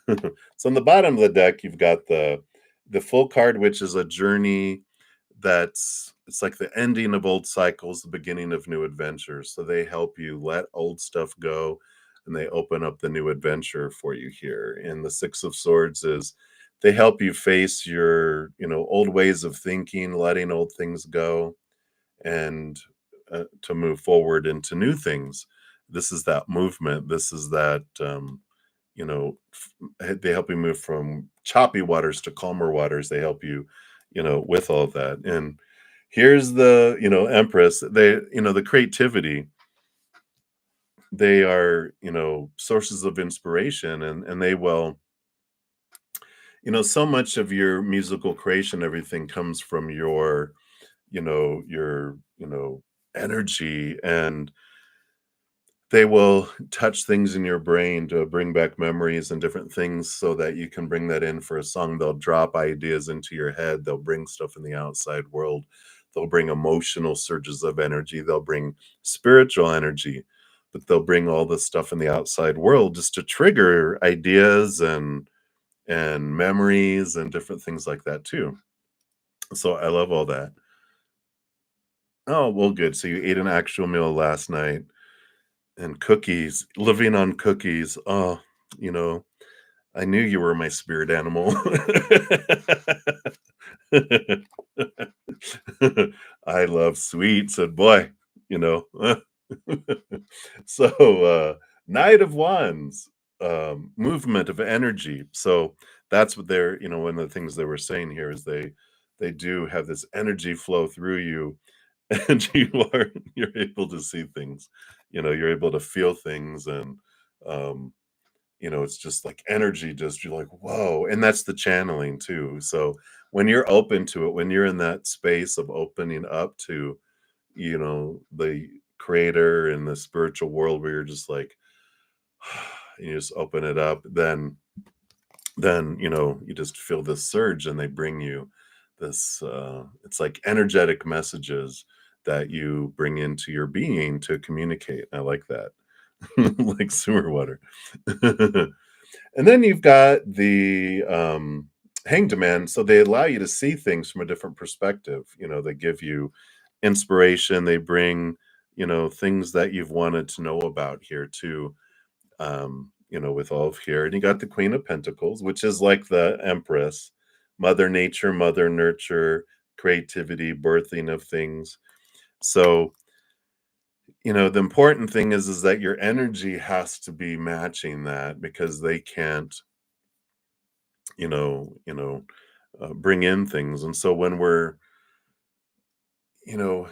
So on the bottom of the deck you've got the full card, which is a journey that's it's like the ending of old cycles, the beginning of new adventures. So they help you let old stuff go and they open up the new adventure for you here. And the 6 of Swords is they help you face your old ways of thinking, letting old things go, and to move forward into new things. This is that movement. This is that, they help you move from choppy waters to calmer waters. They help you, with all of that. And here's the, Empress. The creativity. They are, sources of inspiration, and they will, so much of your musical creation, everything comes from your energy, and they will touch things in your brain to bring back memories and different things so that you can bring that in for a song. They'll drop ideas into your head. They'll bring stuff in the outside world. They'll bring emotional surges of energy. They'll bring spiritual energy, but they'll bring all this stuff in the outside world just to trigger ideas and memories and different things like that too. So I love all that. Oh, well, good. So you ate an actual meal last night. And cookies, living on cookies. Oh, you know, I knew you were my spirit animal. I love sweets, and boy, you know. So, Knight of Wands, movement of energy. So that's what one of the things they were saying here is they do have this energy flow through you, and you're able to see things. You're able to feel things, and um it's just like energy, just you're like, whoa. And that's the channeling too. So when you're open to it, when you're in that space of opening up to the creator and the spiritual world, where you're just like you just open it up, then you just feel this surge, and they bring you this it's like energetic messages that you bring into your being to communicate. I like that. Like sewer water. And then you've got the hanged man. So they allow you to see things from a different perspective. They give you inspiration. They bring things that you've wanted to know about here too. With all of here. And you got the Queen of Pentacles, which is like the Empress, Mother Nature, Mother Nurture, creativity, birthing of things. So, the important thing is that your energy has to be matching that, because they can't, you know, you know, bring in things. And so when we're, you know,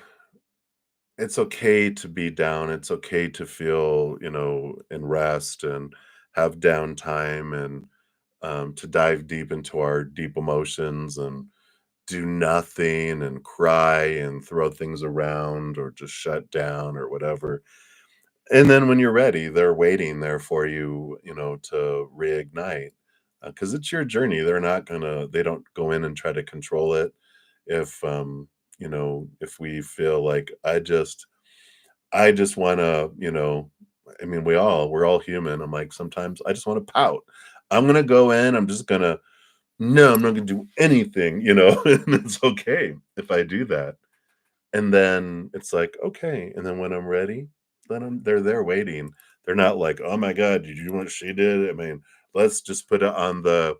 it's okay to be down. It's okay to feel, and rest and have downtime and to dive deep into our deep emotions and do nothing and cry and throw things around or just shut down or whatever. And then when you're ready, they're waiting there for you, to reignite because it's your journey. They don't go in and try to control it. If, if we feel like I just want to, I mean, we're all human. I'm like, sometimes I just want to pout. I'm going to go in. No, I'm not going to do anything, and it's okay if I do that. And then it's like, okay. And then when I'm ready, they're there waiting. They're not like, oh my God, did you know what she did? I mean, let's just put it on the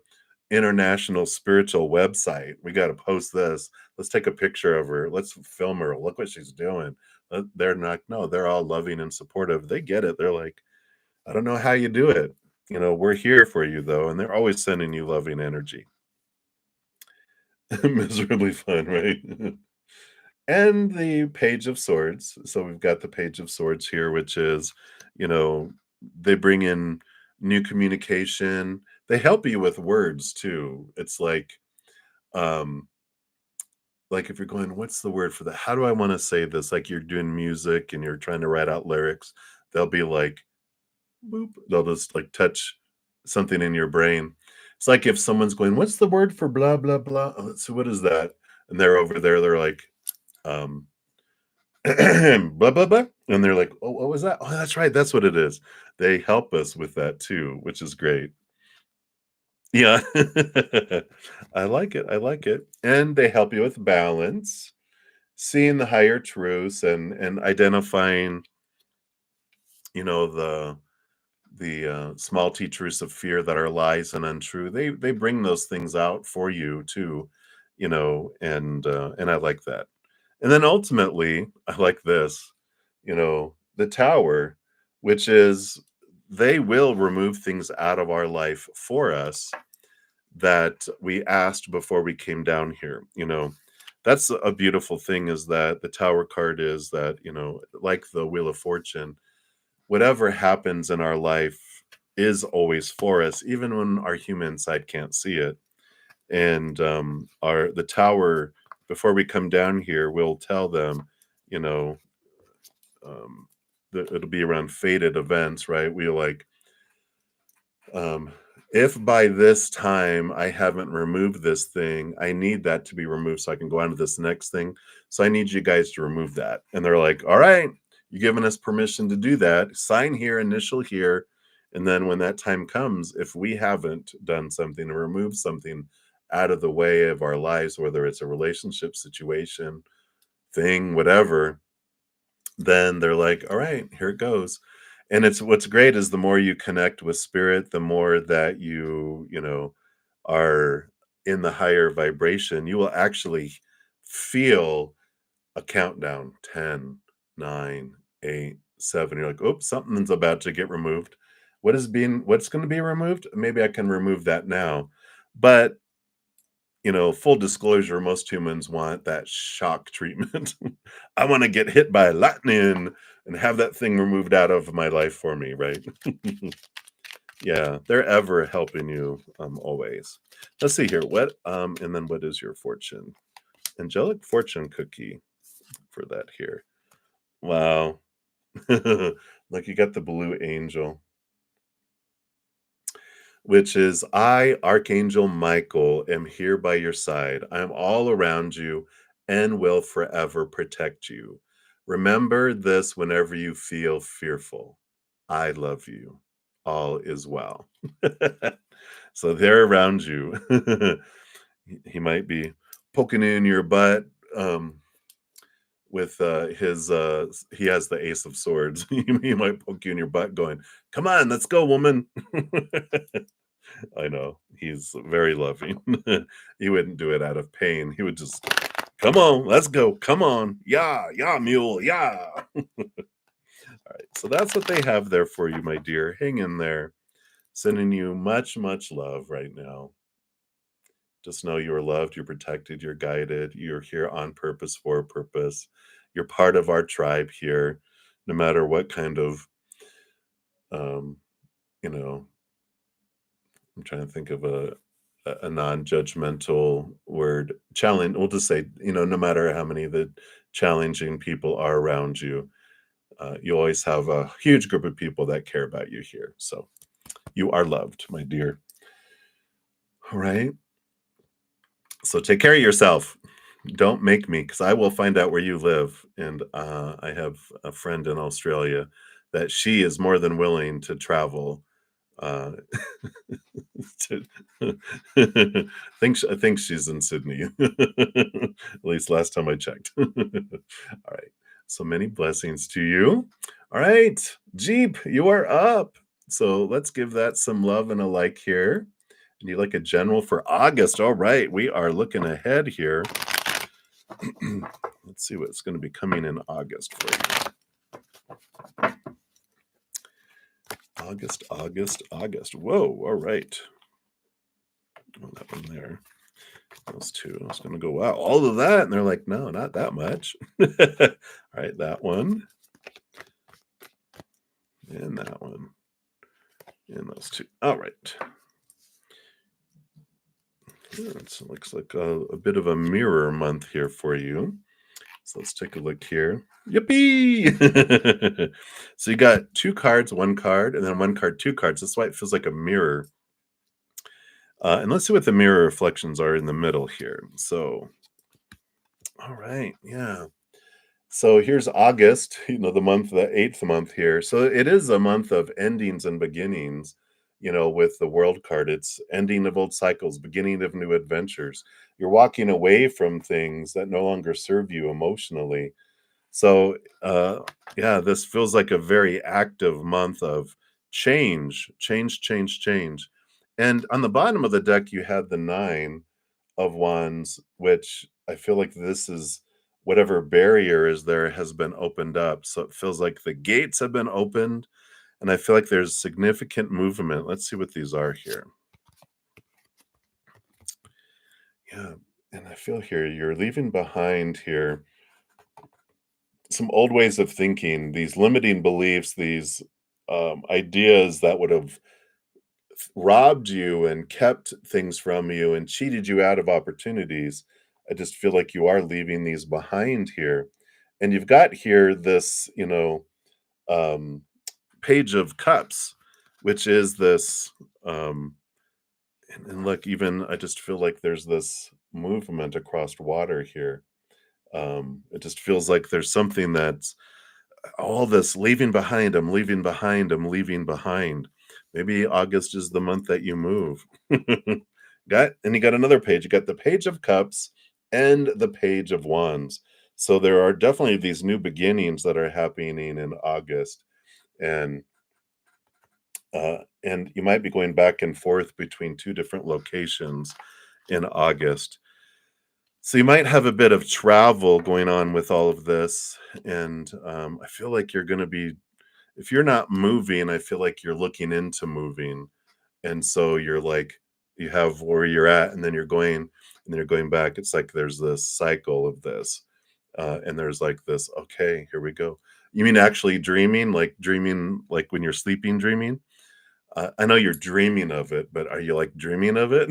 international spiritual website. We got to post this. Let's take a picture of her. Let's film her. Look what she's doing. They're not, no, they're all loving and supportive. They get it. They're like, I don't know how you do it. We're here for you though. And they're always sending you loving energy. Miserably fun, right? And the Page of Swords. So we've got the Page of Swords here, which is, you know, they bring in new communication. They help you with words too. It's um, like if you're going, what's the word for that? How do I want to say this? Like you're doing music and you're trying to write out lyrics. They'll be like, boop. They'll just like touch something in your brain. It's like if someone's going, what's the word for blah blah blah? Oh, let's see, what is that? And they're over there. They're like, um, blah blah blah, and they're like, oh, what was that? Oh, that's right, that's what it is. They help us with that too, which is great. Yeah. I like it, and they help you with balance, seeing the higher truths, and identifying, the small teachers of fear that are lies and untrue. They bring those things out for you too, and I like that. And then ultimately, I like this, the tower, which is they will remove things out of our life for us that we asked before we came down here. That's a beautiful thing is that the tower card is that, like the Wheel of Fortune, whatever happens in our life is always for us, even when our human side can't see it. And our the tower, before we come down here, we'll tell them, you know, um, it'll be around fated events, right? We like, um, if by this time I haven't removed this thing, I need that to be removed so I can go on to this next thing. So I need you guys to remove that. And they're like, all right, you're giving us permission to do that. Sign here, initial here. And then when that time comes, if we haven't done something or removed something out of the way of our lives, whether it's a relationship situation, thing, whatever, then they're like, all right, here it goes. And it's what's great is the more you connect with spirit, the more that you are in the higher vibration, you will actually feel a countdown 10, 9, 8, 7. You're like, oops, something's about to get removed. What's going to be removed? Maybe I can remove that now. But full disclosure, most humans want that shock treatment. I want to get hit by lightning and have that thing removed out of my life for me, right? Yeah, they're ever helping you, always. Let's see here. And then what is your fortune? Angelic fortune cookie for that here. Wow. Like you got the blue angel, which is I, Archangel Michael, am here by your side. I am all around you and will forever protect you. Remember this whenever you feel fearful. I love you. All is well. So they're around you. He might be poking in your butt, with he has the Ace of Swords. He might poke you in your butt going, come on, let's go, woman. I know. He's very loving. He wouldn't do it out of pain. He would just, come on, let's go. Come on. Yeah, yeah, mule. Yeah. All right. So that's what they have there for you, my dear. Hang in there. Sending you much, much love right now. Just know you are loved, you're protected, you're guided, you're here on purpose for a purpose. You're part of our tribe here, no matter what kind of, um, you know, I'm trying to think of a non-judgmental word. Challenge. We'll just say, no matter how many of the challenging people are around you, you always have a huge group of people that care about you here. So you are loved, my dear. All right. So take care of yourself. Don't make me, because I will find out where you live. And I have a friend in Australia that she is more than willing to travel. Uh, to, I think she's in Sydney. At least last time I checked. All right. So many blessings to you. All right, Jeep, you are up. So let's give that some love and a like here. And you like a general for August. All right, we are looking ahead here. Let's see what's going to be coming in August for you. August. Whoa, all right. Oh, that one there. Those two. I was going to go, wow, all of that. And they're like, no, not that much. All right, that one. And that one. And those two. All right. It looks like a bit of a mirror month here for you. So let's take a look here. Yippee! So you got 2 cards, 1 card, and then 1 card, 2 cards. That's why it feels like a mirror. And let's see what the mirror reflections are in the middle here. So, all right, yeah. So here's August, the month, the 8th month here. So it is a month of endings and beginnings, with the world card. It's ending of old cycles, beginning of new adventures. You're walking away from things that no longer serve you emotionally. So, yeah, this feels like a very active month of change, change, change, change. And on the bottom of the deck, you had the 9 of Wands, which I feel like this is whatever barrier is there has been opened up. So it feels like the gates have been opened, and I feel like there's significant movement. Let's see what these are here. Yeah, and I feel here you're leaving behind here some old ways of thinking, these limiting beliefs, these ideas that would have robbed you and kept things from you and cheated you out of opportunities. I just feel like you are leaving these behind here. And you've got here this, um, Page of Cups, which is this, and look, even I just feel like there's this movement across water here. It just feels like there's something that's all this leaving behind, I'm leaving behind, I'm leaving behind. Maybe August is the month that you move. You got another page. You got the Page of Cups and the Page of Wands. So there are definitely these new beginnings that are happening in August. And and you might be going back and forth between 2 different locations in August. So you might have a bit of travel going on with all of this, and I feel like you're going to be, if you're not moving, I feel like you're looking into moving, and so you're like, you have where you're at, and then you're going, and then you're going back. It's like there's this cycle of this, and there's like this. Okay, here we go. You mean actually dreaming, like when you're sleeping, dreaming? I know you're dreaming of it, but are you like dreaming of it?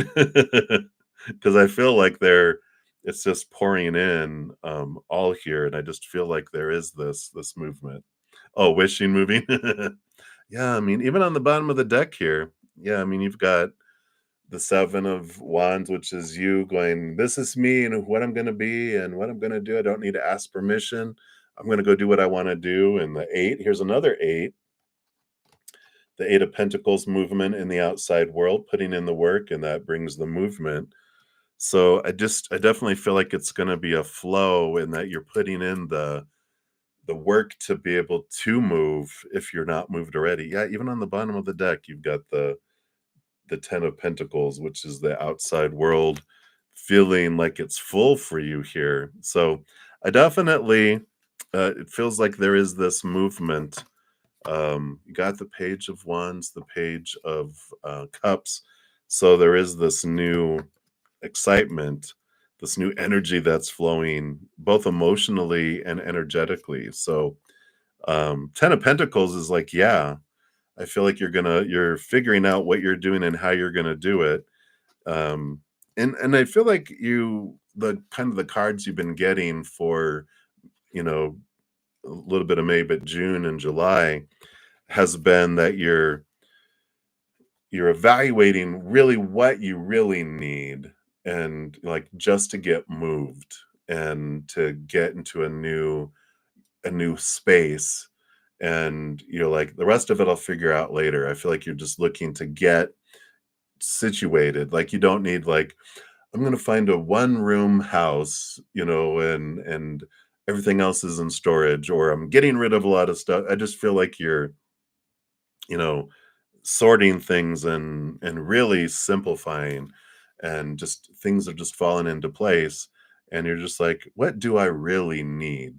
Because I feel like it's just pouring in all here, and I just feel like there is this movement. Oh, wishing moving. Yeah, I mean, even on the bottom of the deck here, yeah, I mean, you've got the 7 of Wands, which is you going, this is me and what I'm going to be and what I'm going to do. I don't need to ask permission. I'm going to go do what I want to do. And the 8, here's another 8, the 8 of Pentacles, movement in the outside world, putting in the work, and that brings the movement. So I definitely feel like it's going to be a flow in that you're putting in the work to be able to move if you're not moved already. Yeah, even on the bottom of the deck, you've got the 10 of Pentacles, which is the outside world feeling like it's full for you here. So I definitely, it feels like there is this movement. You got the Page of Wands, the Page of Cups. So there is this new excitement, this new energy that's flowing both emotionally and energetically. So, 10 of Pentacles is like, yeah, I feel like you're figuring out what you're doing and how you're gonna do it. Um, and I feel like the kind of the cards you've been getting for, you know, a little bit of May, but June and July has been that you're evaluating really what you really need and like just to get moved and to get into a new space, and you're like the rest of it I'll figure out later. I feel like you're just looking to get situated. Like you don't need like, I'm going to find a one room house, and everything else is in storage, or I'm getting rid of a lot of stuff. I just feel like you're, you know, sorting things and really simplifying, and just things are just falling into place, and you're just like, what do I really need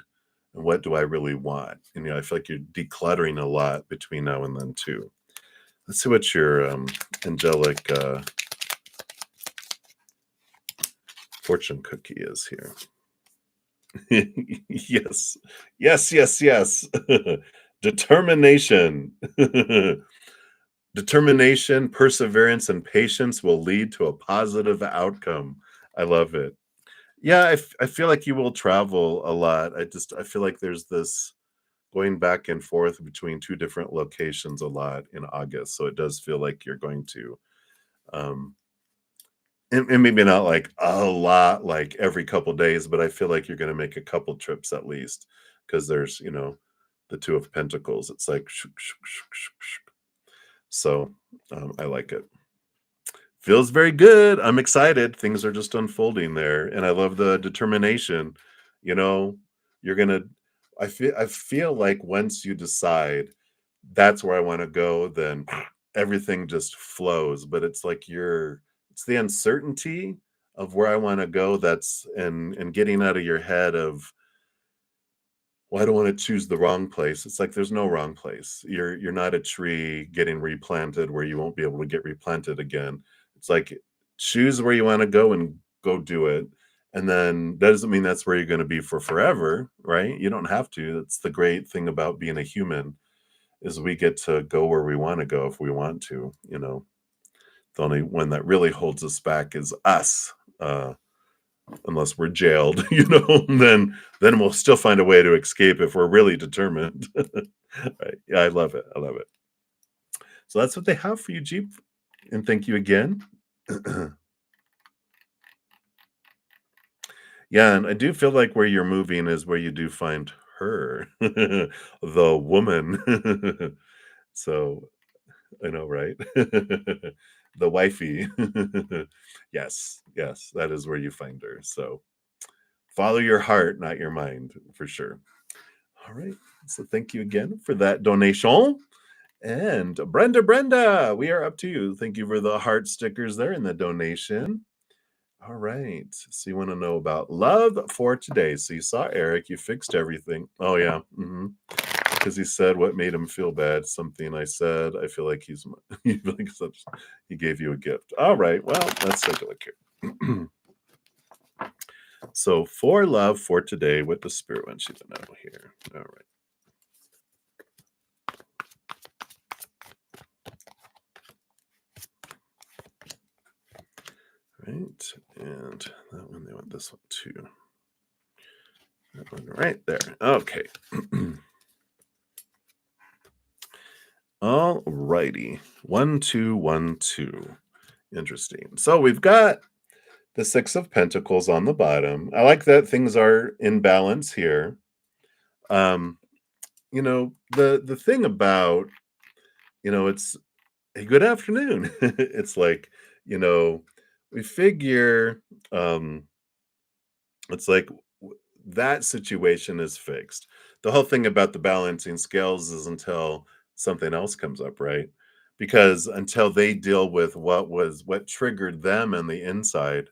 and what do I really want? And I feel like you're decluttering a lot between now and then too. Let's see what your angelic fortune cookie is here. Yes, yes, yes, yes. Determination. Determination, perseverance, and patience will lead to a positive outcome. I love it. Yeah, I feel like you will travel a lot. I feel like there's this going back and forth between two different locations a lot in August. So it does feel like you're going to, um, and maybe not like a lot, like every couple days, but I feel like you're going to make a couple trips at least, because there's, the Two of Pentacles. It's like, shook, shook, shook, shook, shook. So I like it. Feels very good. I'm excited. Things are just unfolding there, and I love the determination. You know, you're gonna. I feel like once you decide that's where I want to go, then everything just flows. But it's like it's the uncertainty of where I want to go, that's and getting out of your head of, well, I don't want to choose the wrong place. It's like there's no wrong place. You're not a tree getting replanted where you won't be able to get replanted again. It's like, choose where you want to go and go do it. And then that doesn't mean that's where you're going to be for forever, right? You don't have to. That's the great thing about being a human, is we get to go where we want to go if we want to. The only one that really holds us back is us. Unless we're jailed, then we'll still find a way to escape if we're really determined. Right. Yeah, I love it. I love it. So that's what they have for you, Jeep. And thank you again. Yeah, and I do feel like where you're moving is where you do find her, the woman. So I know, right? The wifey. Yes, yes, that is where you find her. So follow your heart, not your mind, for sure. All right. So thank you again for that donation. And Brenda, we are up to you. Thank you for the heart stickers there and the donation. All right. So you want to know about love for today. So you saw Eric, you fixed everything. Oh, yeah. Because he said what made him feel bad. Something I said. I feel like he gave you a gift. All right. Well, let's take a look here. So for love for today, what does Spirit want you to know here? All right. Right, and that one, they want this one too. That one right there. Okay. All righty. 1, 2, 1, 2. Interesting. So we've got the Six of Pentacles on the bottom. I like that things are in balance here. The thing about, it's a good afternoon. It's like, we figure, it's like that situation is fixed. The whole thing about the balancing scales is until something else comes up, right? Because until they deal with what triggered them on the inside,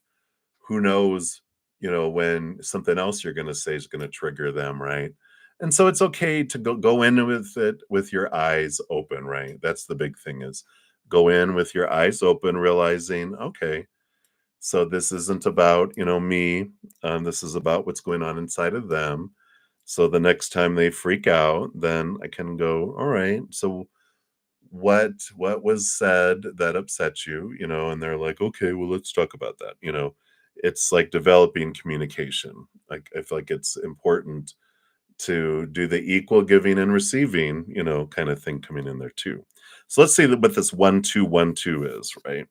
who knows, when something else you're going to say is going to trigger them, right? And so it's okay to go in with it with your eyes open, right? That's the big thing, is go in with your eyes open, realizing, okay, So this isn't about, me. This is about what's going on inside of them. So the next time they freak out, then I can go, all right, so what was said that upset you, and they're like, okay, well, let's talk about that. It's like developing communication. Like I feel like it's important to do the equal giving and receiving, kind of thing coming in there too. So let's see what this 1 2 1 2 is, right?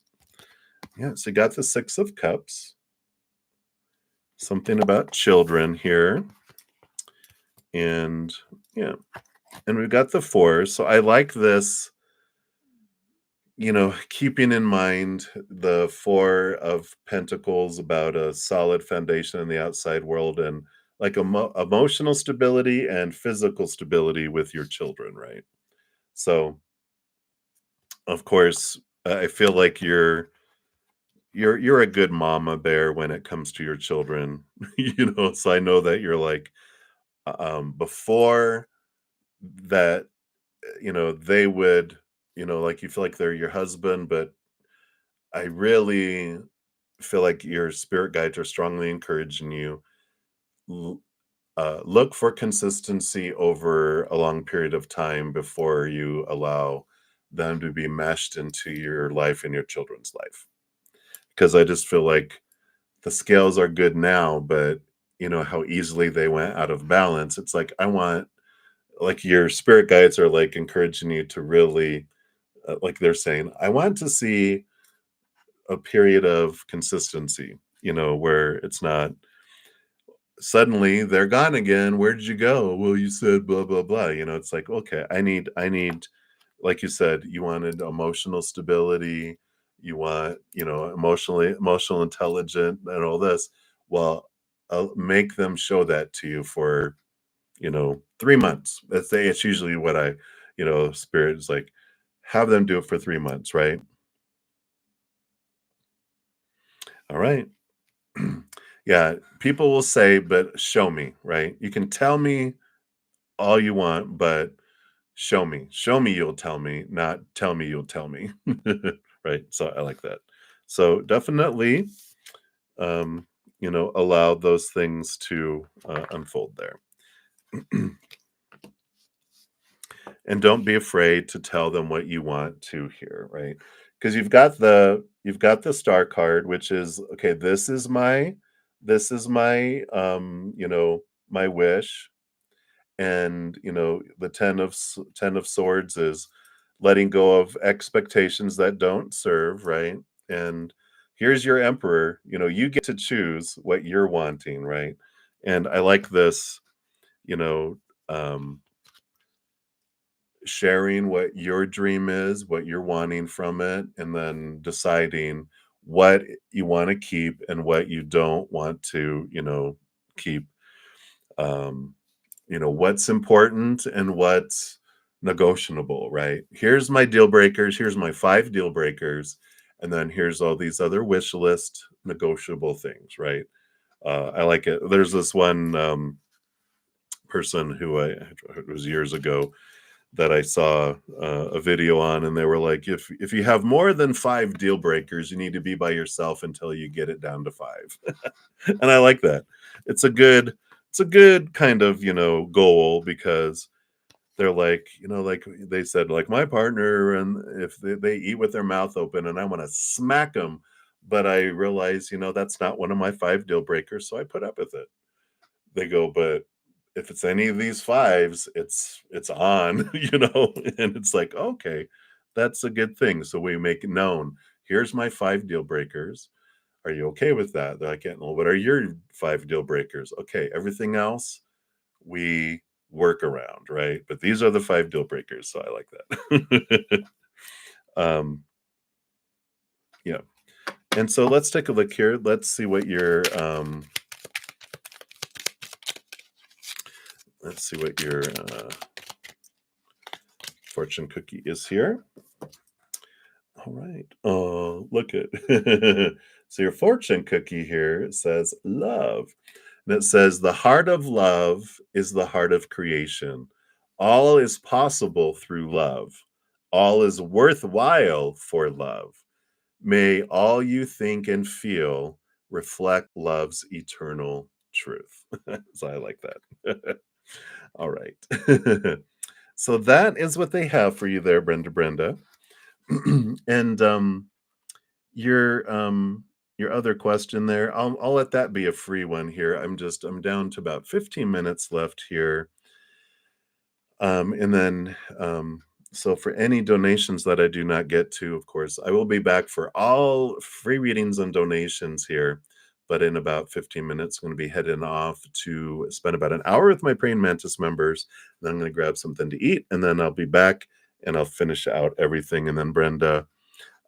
Yeah, so you got the 6 of Cups, something about children here. And yeah, and we've got the 4. So I like this, keeping in mind the 4 of Pentacles about a solid foundation in the outside world and like emotional stability and physical stability with your children, right? So, of course, I feel like you're a good mama bear when it comes to your children, so I know that you're like before that, they would, like you feel like they're your husband, but I really feel like your spirit guides are strongly encouraging you. l- Look for consistency over a long period of time before you allow them to be meshed into your life and your children's life. Because I just feel like the scales are good now, but how easily they went out of balance. It's like, I want, like, your spirit guides are like encouraging you to really, like they're saying, I want to see a period of consistency, where it's not suddenly they're gone again. Where did you go? Well, you said blah blah blah. It's like, okay, I need, like you said, you wanted emotional stability, you want, emotional intelligent and all this. Well, I'll make them show that to you for, 3 months. It's usually what I, spirit is like, have them do it for 3 months, right? All right. Yeah, people will say, but show me, right? You can tell me all you want, but show me. Show me you'll tell me, not tell me you'll tell me. Right? So I like that. So definitely, um, allow those things to unfold there. And don't be afraid to tell them what you want to hear, right? Because you've got the star card, which is, okay, this is my wish. And the 10 of Swords is letting go of expectations that don't serve, right? And here's your Emperor, you get to choose what you're wanting, right? And I like this, you know um sharing what your dream is, what you're wanting from it, and then deciding what you want to keep and what you don't want to, keep. Um, what's important and what's negotiable, right? Here's my deal breakers, here's my 5 deal breakers, and then here's all these other wish list negotiable things, right? I like it. There's this one person who it was years ago that I saw a video on, and they were like, if you have more than 5 deal breakers, you need to be by yourself until you get it down to 5. And I like that. It's a good kind of goal, because they're like, like they said, like my partner, and if they eat with their mouth open, and I want to smack them, but I realize that's not one of my 5 deal breakers, so I put up with it. They go, but if it's any of these fives, it's on, and it's like, okay, that's a good thing. So we make it known. Here's my 5 deal breakers. Are you okay with that? They're like, yeah, well, what are your 5 deal breakers? Okay, everything else we work around, right? But these are the 5 deal breakers. So I like that. um, yeah. And so let's take a look here. Let's see what your fortune cookie is here. All right. Oh, look at so your fortune cookie here says love. And it says the heart of love is the heart of creation. All is possible through love. All is worthwhile for love. May all you think and feel reflect love's eternal truth. So I like that. All right. So that is what they have for you there, Brenda. And your other question there, I'll let that be a free one here. I'm down to about 15 minutes left here. And then so for any donations that I do not get to, of course, I will be back for all free readings and donations here. But in about 15 minutes, I'm going to be heading off to spend about an hour with my Praying Mantis members. Then I'm going to grab something to eat, and then I'll be back and I'll finish out everything. And then Brenda,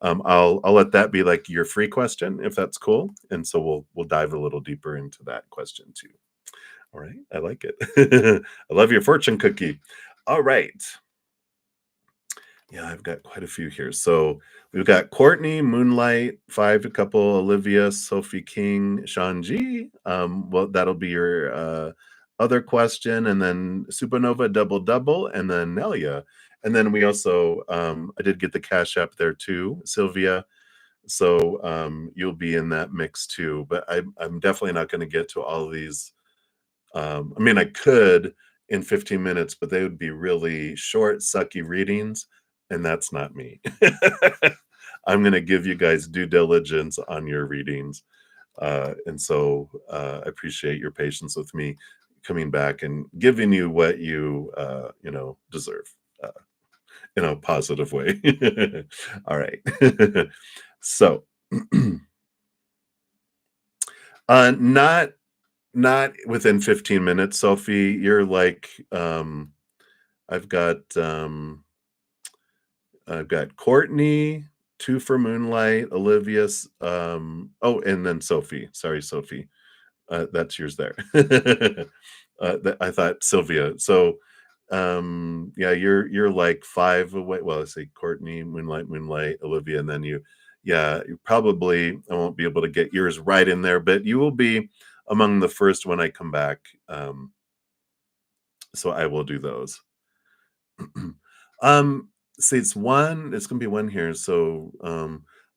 I'll let that be like your free question, if that's cool. And so we'll dive a little deeper into that question too. All right, I like it. I love your fortune cookie. All right. Yeah, I've got quite a few here. So we've got Courtney, Moonlight, Five a couple, Olivia, Sophie King, Sean G. Well, that'll be your other question, and then Supernova Double Double, and then Nelia. And then we also I did get the Cash App there too, Sylvia. So you'll be in that mix too. But I'm definitely not going to get to all of these. I mean, I could in 15 minutes, but they would be really short, sucky readings, and that's not me. I'm going to give you guys due diligence on your readings. And so I appreciate your patience with me coming back and giving you what you, deserve in a positive way. All right. So, not within 15 minutes, Sophie. You're like, I've got Courtney, two for Moonlight, Olivia's, and then Sophie. Sorry, Sophie. That's yours there. I thought Sylvia. So, yeah, you're like five away. Well, I say Courtney, Moonlight, Olivia, and then you. Yeah, you probably I won't be able to get yours right in there, but you will be among the first when I come back. So I will do those. See, it's gonna be one here. So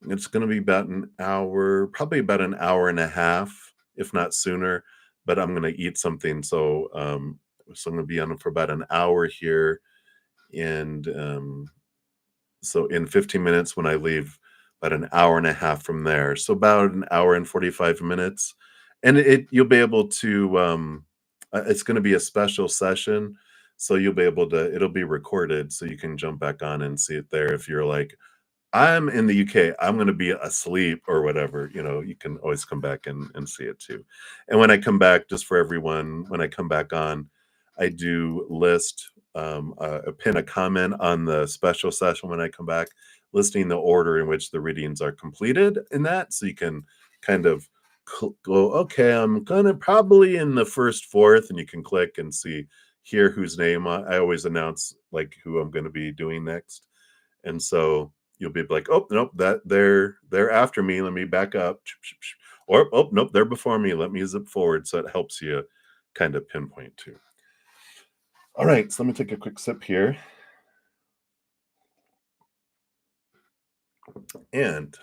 it's gonna be about an hour, probably about an hour and a half, if not sooner. But I'm gonna eat something, so I'm gonna be on for about an hour here, and so in 15 minutes when I leave, about an hour and a half from there. So about an hour and 45 minutes. And you'll be able to it's going to be a special session. So you'll be able to it'll be recorded so you can jump back on and see it there if you're like I'm in the UK, I'm going to be asleep or whatever, you can always come back and see it too. And when I come back, just for everyone, when I come back on, I do list pin a comment on the special session when I come back, listing the order in which the readings are completed in that. So you can kind of go, okay, I'm gonna probably in the first fourth, and you can click and see here whose name I always announce like who I'm going to be doing next. And so you'll be like, oh nope, that they're after me. Let me back up. Or oh nope, they're before me. Let me zip forward. So it helps you kind of pinpoint too. All right, so let me take a quick sip here. And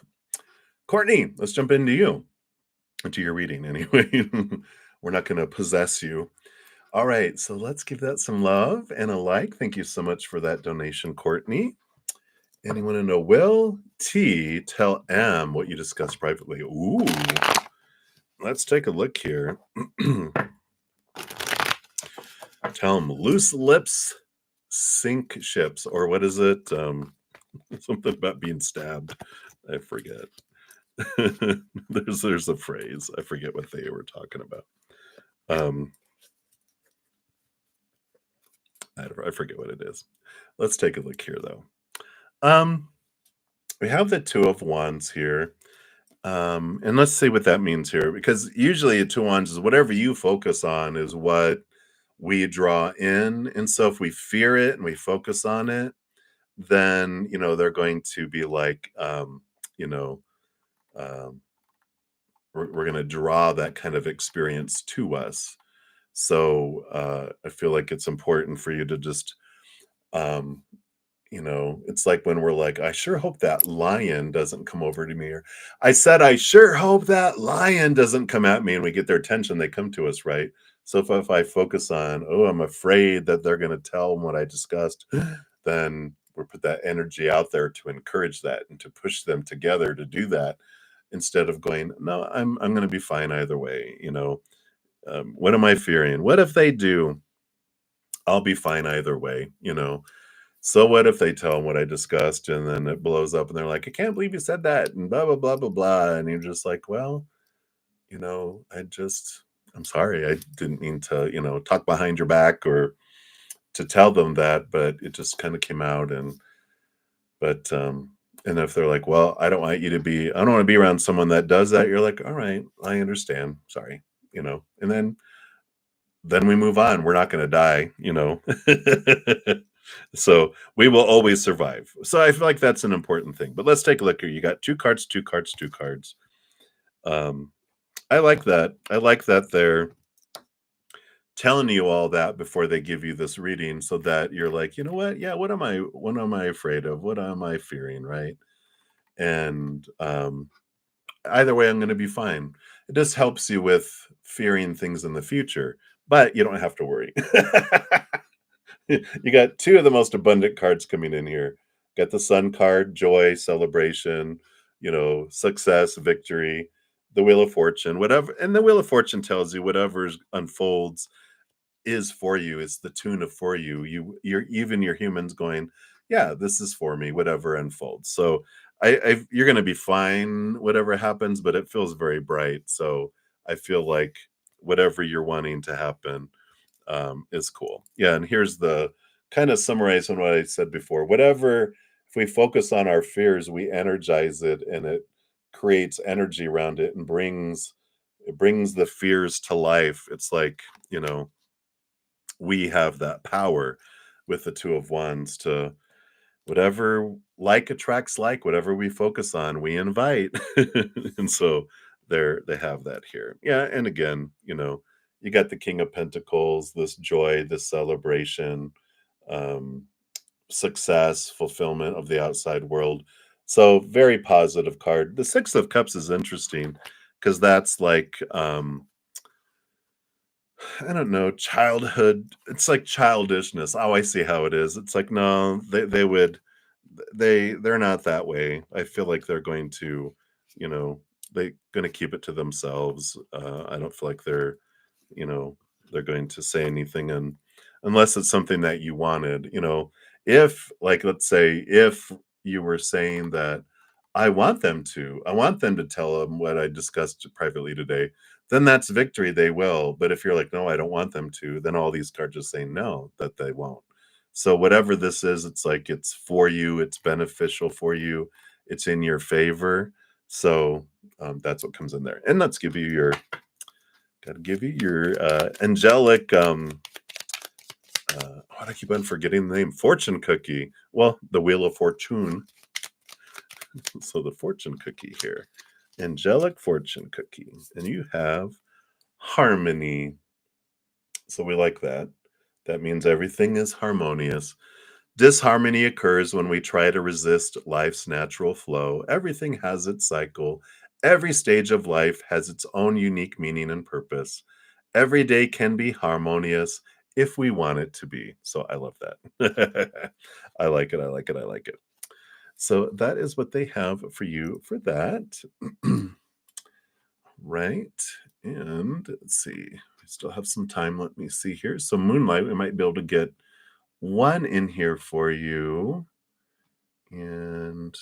Courtney, let's jump into your reading anyway. We're not going to possess you. All right, so let's give that some love and a like. Thank you so much for that donation, Courtney. Anyone to know Will T tell M what you discussed privately? Ooh, let's take a look here. Tell him loose lips sink ships, or what is it? Something about being stabbed. I forget. there's a phrase. I forget what they were talking about. I forget what it is. Let's take a look here, though. We have the Two of Wands here. And let's see what that means here, because usually a Two of Wands is whatever you focus on is what we draw in. And so if we fear it and we focus on it, then, they're going to be like, we're going to draw that kind of experience to us. So I feel like it's important for you to just, it's like when we're like, I sure hope that lion doesn't come over to me. Or I said, I sure hope that lion doesn't come at me, and we get their attention, they come to us, right? So if I focus on, oh, I'm afraid that they're going to tell them what I discussed, then we put that energy out there to encourage that and to push them together to do that instead of going, no, I'm going to be fine either way. What am I fearing? What if they do? I'll be fine either way. So what if they tell them what I discussed and then it blows up and they're like, I can't believe you said that and blah blah blah blah blah. And you're just like, well, I'm sorry. I didn't mean to, talk behind your back or to tell them that, but it just kind of came out. And if they're like, well, I don't want to be around someone that does that, you're like, all right, I understand. Sorry, and then we move on. We're not going to die. So we will always survive. So I feel like that's an important thing. But let's take a look here. You got two cards, two cards, two cards. I like that. I like that they're telling you all that before they give you this reading so that you're like, you know what? Yeah, what am I afraid of? What am I fearing, right? And either way, I'm going to be fine. It just helps you with fearing things in the future, but you don't have to worry. You got two of the most abundant cards coming in here. Got the Sun card, joy, celebration, success, victory, the Wheel of Fortune, whatever. And the Wheel of Fortune tells you whatever unfolds is for you. It's the tune of for you. Even your humans going, yeah, this is for me, whatever unfolds. So you're going to be fine, whatever happens, but it feels very bright. So I feel like whatever you're wanting to happen is cool. Yeah, and here's the kind of summarize on what I said before. If we focus on our fears, we energize it, and it creates energy around it and brings the fears to life. It's like we have that power with the Two of Wands to whatever like attracts like, whatever we focus on, we invite. And so they have that here. Yeah, and again, you got the King of Pentacles, this joy, this celebration, um, success, fulfillment of the outside world. So very positive card. The Six of Cups is interesting because that's like I don't know, childhood. It's like childishness. Oh, I see how it is. It's like, no, they're not that way. I feel like they're going to, you know, going to keep it to themselves. I don't feel like you know, they're going to say anything, and unless it's something that you wanted, if like let's say if you were saying that I want them to tell them what I discussed privately today, then that's victory. They will. But if you're like, no, I don't want them to, then all these cards just say no, that they won't. So whatever this is, it's like it's for you, it's beneficial for you, it's in your favor. So that's what comes in there. And let's give you your angelic what I keep on forgetting the name, fortune cookie. Well, the Wheel of Fortune. So the fortune cookie here, angelic fortune cookie, and you have harmony. So we like that. That means everything is harmonious. Disharmony occurs when we try to resist life's natural flow. Everything has its cycle. Every stage of life has its own unique meaning and purpose. Every day can be harmonious if we want it to be. So I love that. I like it. I like it. I like it. So that is what they have for you for that. Right. And let's see. We still have some time. Let me see here. So Moonlight, we might be able to get one in here for you. And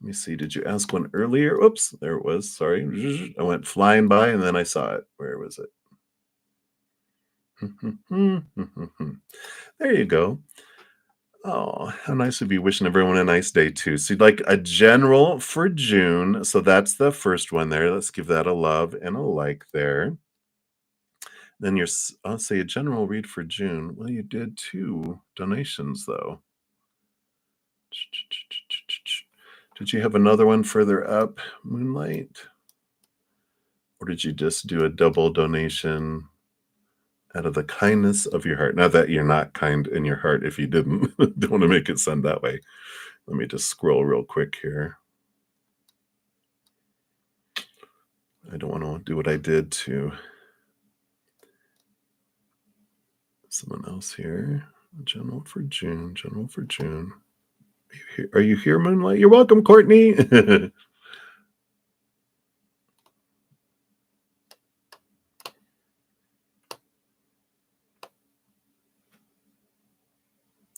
let me see. Did you ask one earlier? Oops, there it was. Sorry. I went flying by and then I saw it. Where was it? There you go. Oh, how nice of you wishing everyone a nice day too. So you'd like a general for June. So that's the first one there. Let's give that a love and a like there. Then I'll say a general read for June. Well, you did 2 donations though. Did you have another one further up, Moonlight? Or did you just do a double donation? out of the kindness of your heart. Not that you're not kind in your heart if you didn't. Don't want to make it sound that way. Let me just scroll real quick here. I don't want to do what I did to someone else here. General for June. General for June. Are you here, Moonlight? You're welcome, Courtney.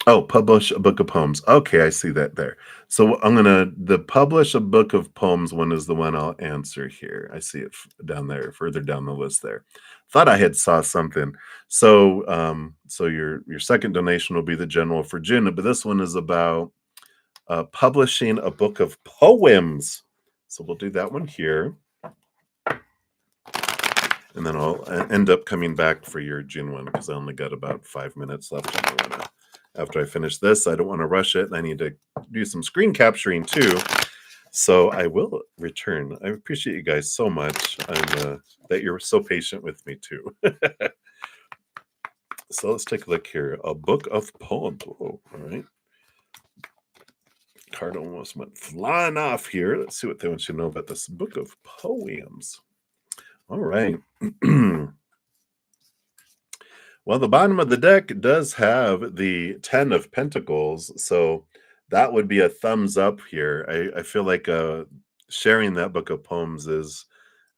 Oh, publish a book of poems. Okay, I see that there. So the publish a book of poems one is the one I'll answer here. I see it down there, further down the list there. Thought I had saw something. So your second donation will be the general for June, but this one is about publishing a book of poems. So we'll do that one here. And then I'll end up coming back for your June one because I only got about 5 minutes left. After I finish this, I don't want to rush it. I need to do some screen capturing too. So I will return. I appreciate you guys so much that you're so patient with me too. So let's take a look here. A book of poems. Oh, all right. Card almost went flying off here. Let's see what they want you to know about this book of poems. All right. Well, the bottom of the deck does have the 10 of Pentacles, so that would be a thumbs up here. I feel like sharing that book of poems is,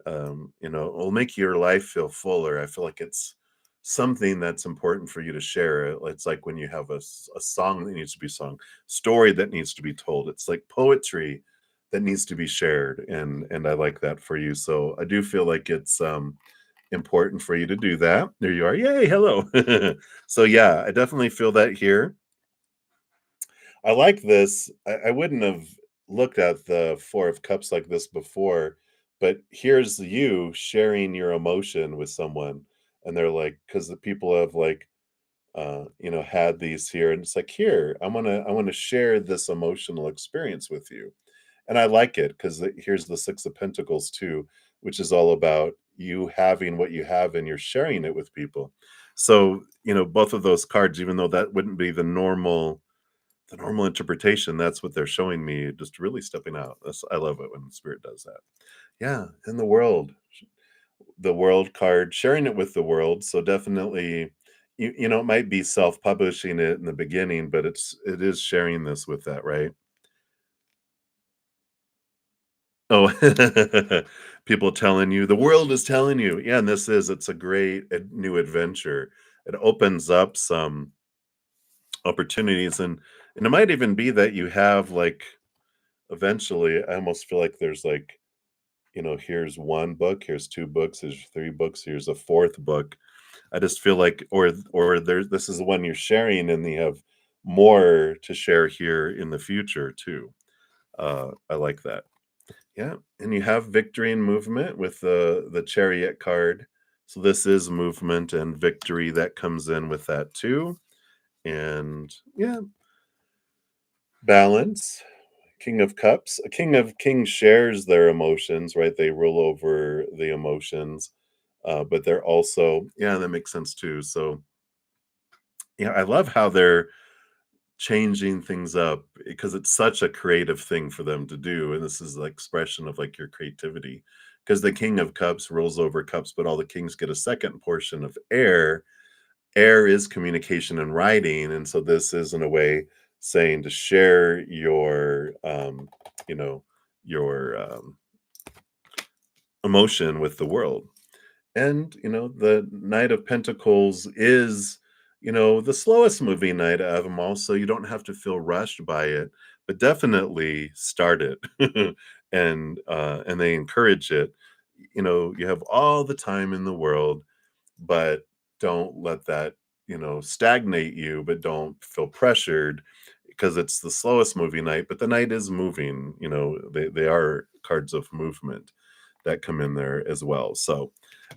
will make your life feel fuller. I feel like it's something that's important for you to share. It's like when you have a song that needs to be sung, story that needs to be told. It's like poetry that needs to be shared, and I like that for you. So I do feel like it's important for you to do that. There you are. Yay, hello. So yeah, I definitely feel that here. I like this. I wouldn't have looked at the Four of Cups like this before, but here's you sharing your emotion with someone, and they're like, because the people have like had these here, and it's like, here, I want to share this emotional experience with you. And I like it because here's the Six of Pentacles too, which is all about you having what you have and you're sharing it with people. So, both of those cards, even though that wouldn't be the normal interpretation, that's what they're showing me, just really stepping out. I love it when spirit does that. Yeah, in the world card, sharing it with the world. So definitely, it might be self-publishing it in the beginning, but it is sharing this with that, right? Oh, people telling you, the world is telling you. Yeah, and it's a great new adventure. It opens up some opportunities, and it might even be that you have like eventually, I almost feel like there's like, here's one book, here's two books, here's three books, here's a fourth book. I just feel like, or this is the one you're sharing, and you have more to share here in the future too. I like that. Yeah, and you have victory and movement with the Chariot card. So this is movement and victory that comes in with that too. And yeah, balance. King of Cups. A King of Kings shares their emotions, right? They rule over the emotions, but they're also, yeah, that makes sense too. So yeah, I love how they're changing things up because it's such a creative thing for them to do, and this is the expression of like your creativity, because the King of Cups rules over cups, but all the kings get a second portion of air is communication and writing, and so this is in a way saying to share you know your emotion with the world. And, the Knight of Pentacles is, the slowest moving knight out of them all, so you don't have to feel rushed by it, but definitely start it. And they encourage it. You have all the time in the world, but don't let that, stagnate you, but don't feel pressured because it's the slowest moving knight, but the knight is moving, they are cards of movement that come in there as well. So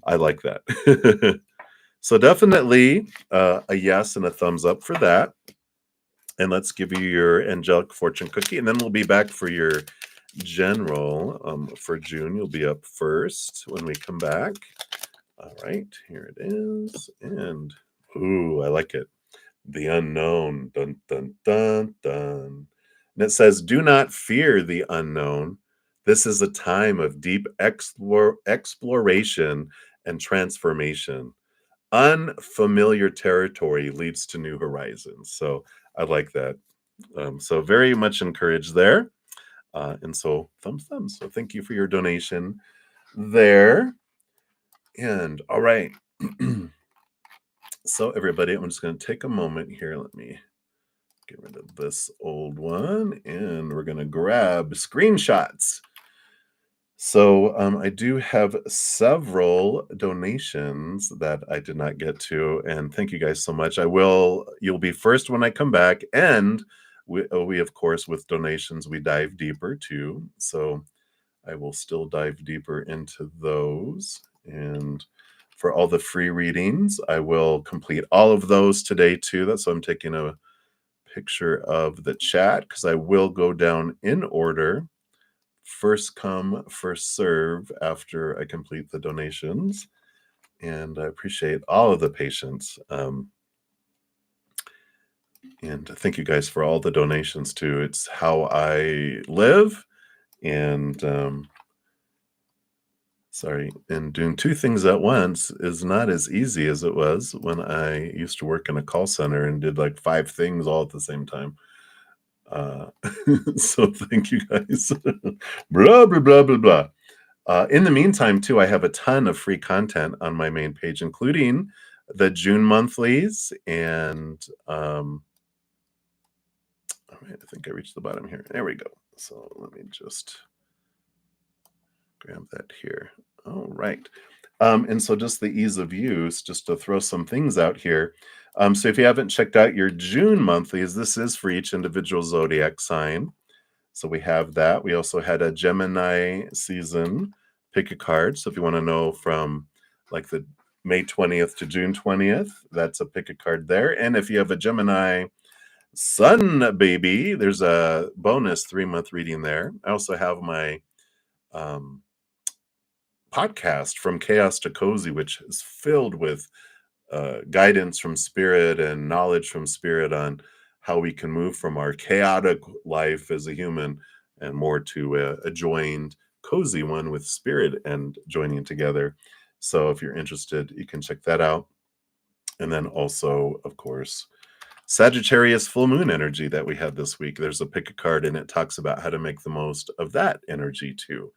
I like that. So definitely a yes and a thumbs up for that. And let's give you your angelic fortune cookie, and then we'll be back for your general for June. You'll be up first when we come back. All right, here it is. And, ooh, I like it. The unknown. Dun, dun, dun, dun. And it says, do not fear the unknown. This is a time of deep exploration and transformation. Unfamiliar territory leads to new horizons. So I like that. So very much encouraged there. And so thumbs. So thank you for your donation there. And all right. So everybody, I'm just going to take a moment here. Let me get rid of this old one, and we're going to grab screenshots. So I do have several donations that I did not get to, and thank you guys so much. You'll be first when I come back, and we of course, with donations, we dive deeper too. So I will still dive deeper into those. And for all the free readings, I will complete all of those today too. That's why I'm taking a picture of the chat, because I will go down in order. First come, first serve after I complete the donations. And I appreciate all of the patience. And thank you guys for all the donations too. It's how I live. And and doing two things at once is not as easy as it was when I used to work in a call center and did like 5 things all at the same time. Uh, so thank you guys. Blah, blah, blah, blah, blah. In the meantime, too, I have a ton of free content on my main page, including the June monthlies. And all right, I think I reached the bottom here. There we go. So let me just grab that here. All right. And so just the ease of use, just to throw some things out here. So if you haven't checked out your June monthlies, this is for each individual zodiac sign. So we have that. We also had a Gemini season pick a card. So if you want to know from like the May 20th to June 20th, that's a pick a card there. And if you have a Gemini sun baby, there's a bonus 3-month reading there. I also have my podcast From Chaos to Cozy, which is filled with guidance from spirit and knowledge from spirit on how we can move from our chaotic life as a human and more to a joined, cozy one with spirit and joining together. So if you're interested, you can check that out. And then also, of course, Sagittarius full moon energy that we had this week. There's a pick a card and it talks about how to make the most of that energy too.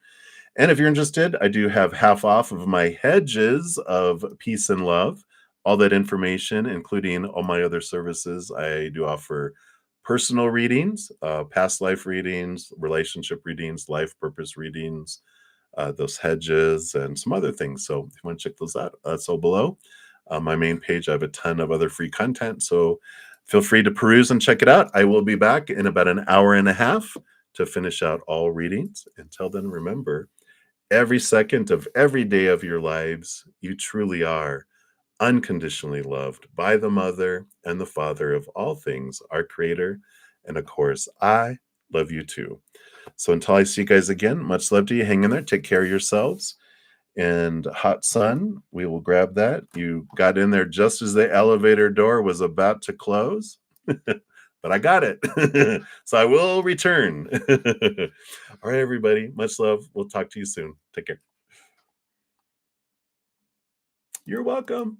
And if you're interested, I do have half off of my hedges of peace and love. All that information, including all my other services, I do offer personal readings, past life readings, relationship readings, life purpose readings, those hedges, and some other things. So if you want to check those out, that's all below. My main page, I have a ton of other free content. So feel free to peruse and check it out. I will be back in about an hour and a half to finish out all readings. Until then, remember, every second of every day of your lives, you truly are unconditionally loved by the Mother and the Father of all things, our Creator. And of course, I love you too. So until I see you guys again, much love to you. Hang in there. Take care of yourselves. And hot sun, we will grab that. You got in there just as the elevator door was about to close. But I got it. So I will return. All right, everybody. Much love. We'll talk to you soon. Take care. You're welcome.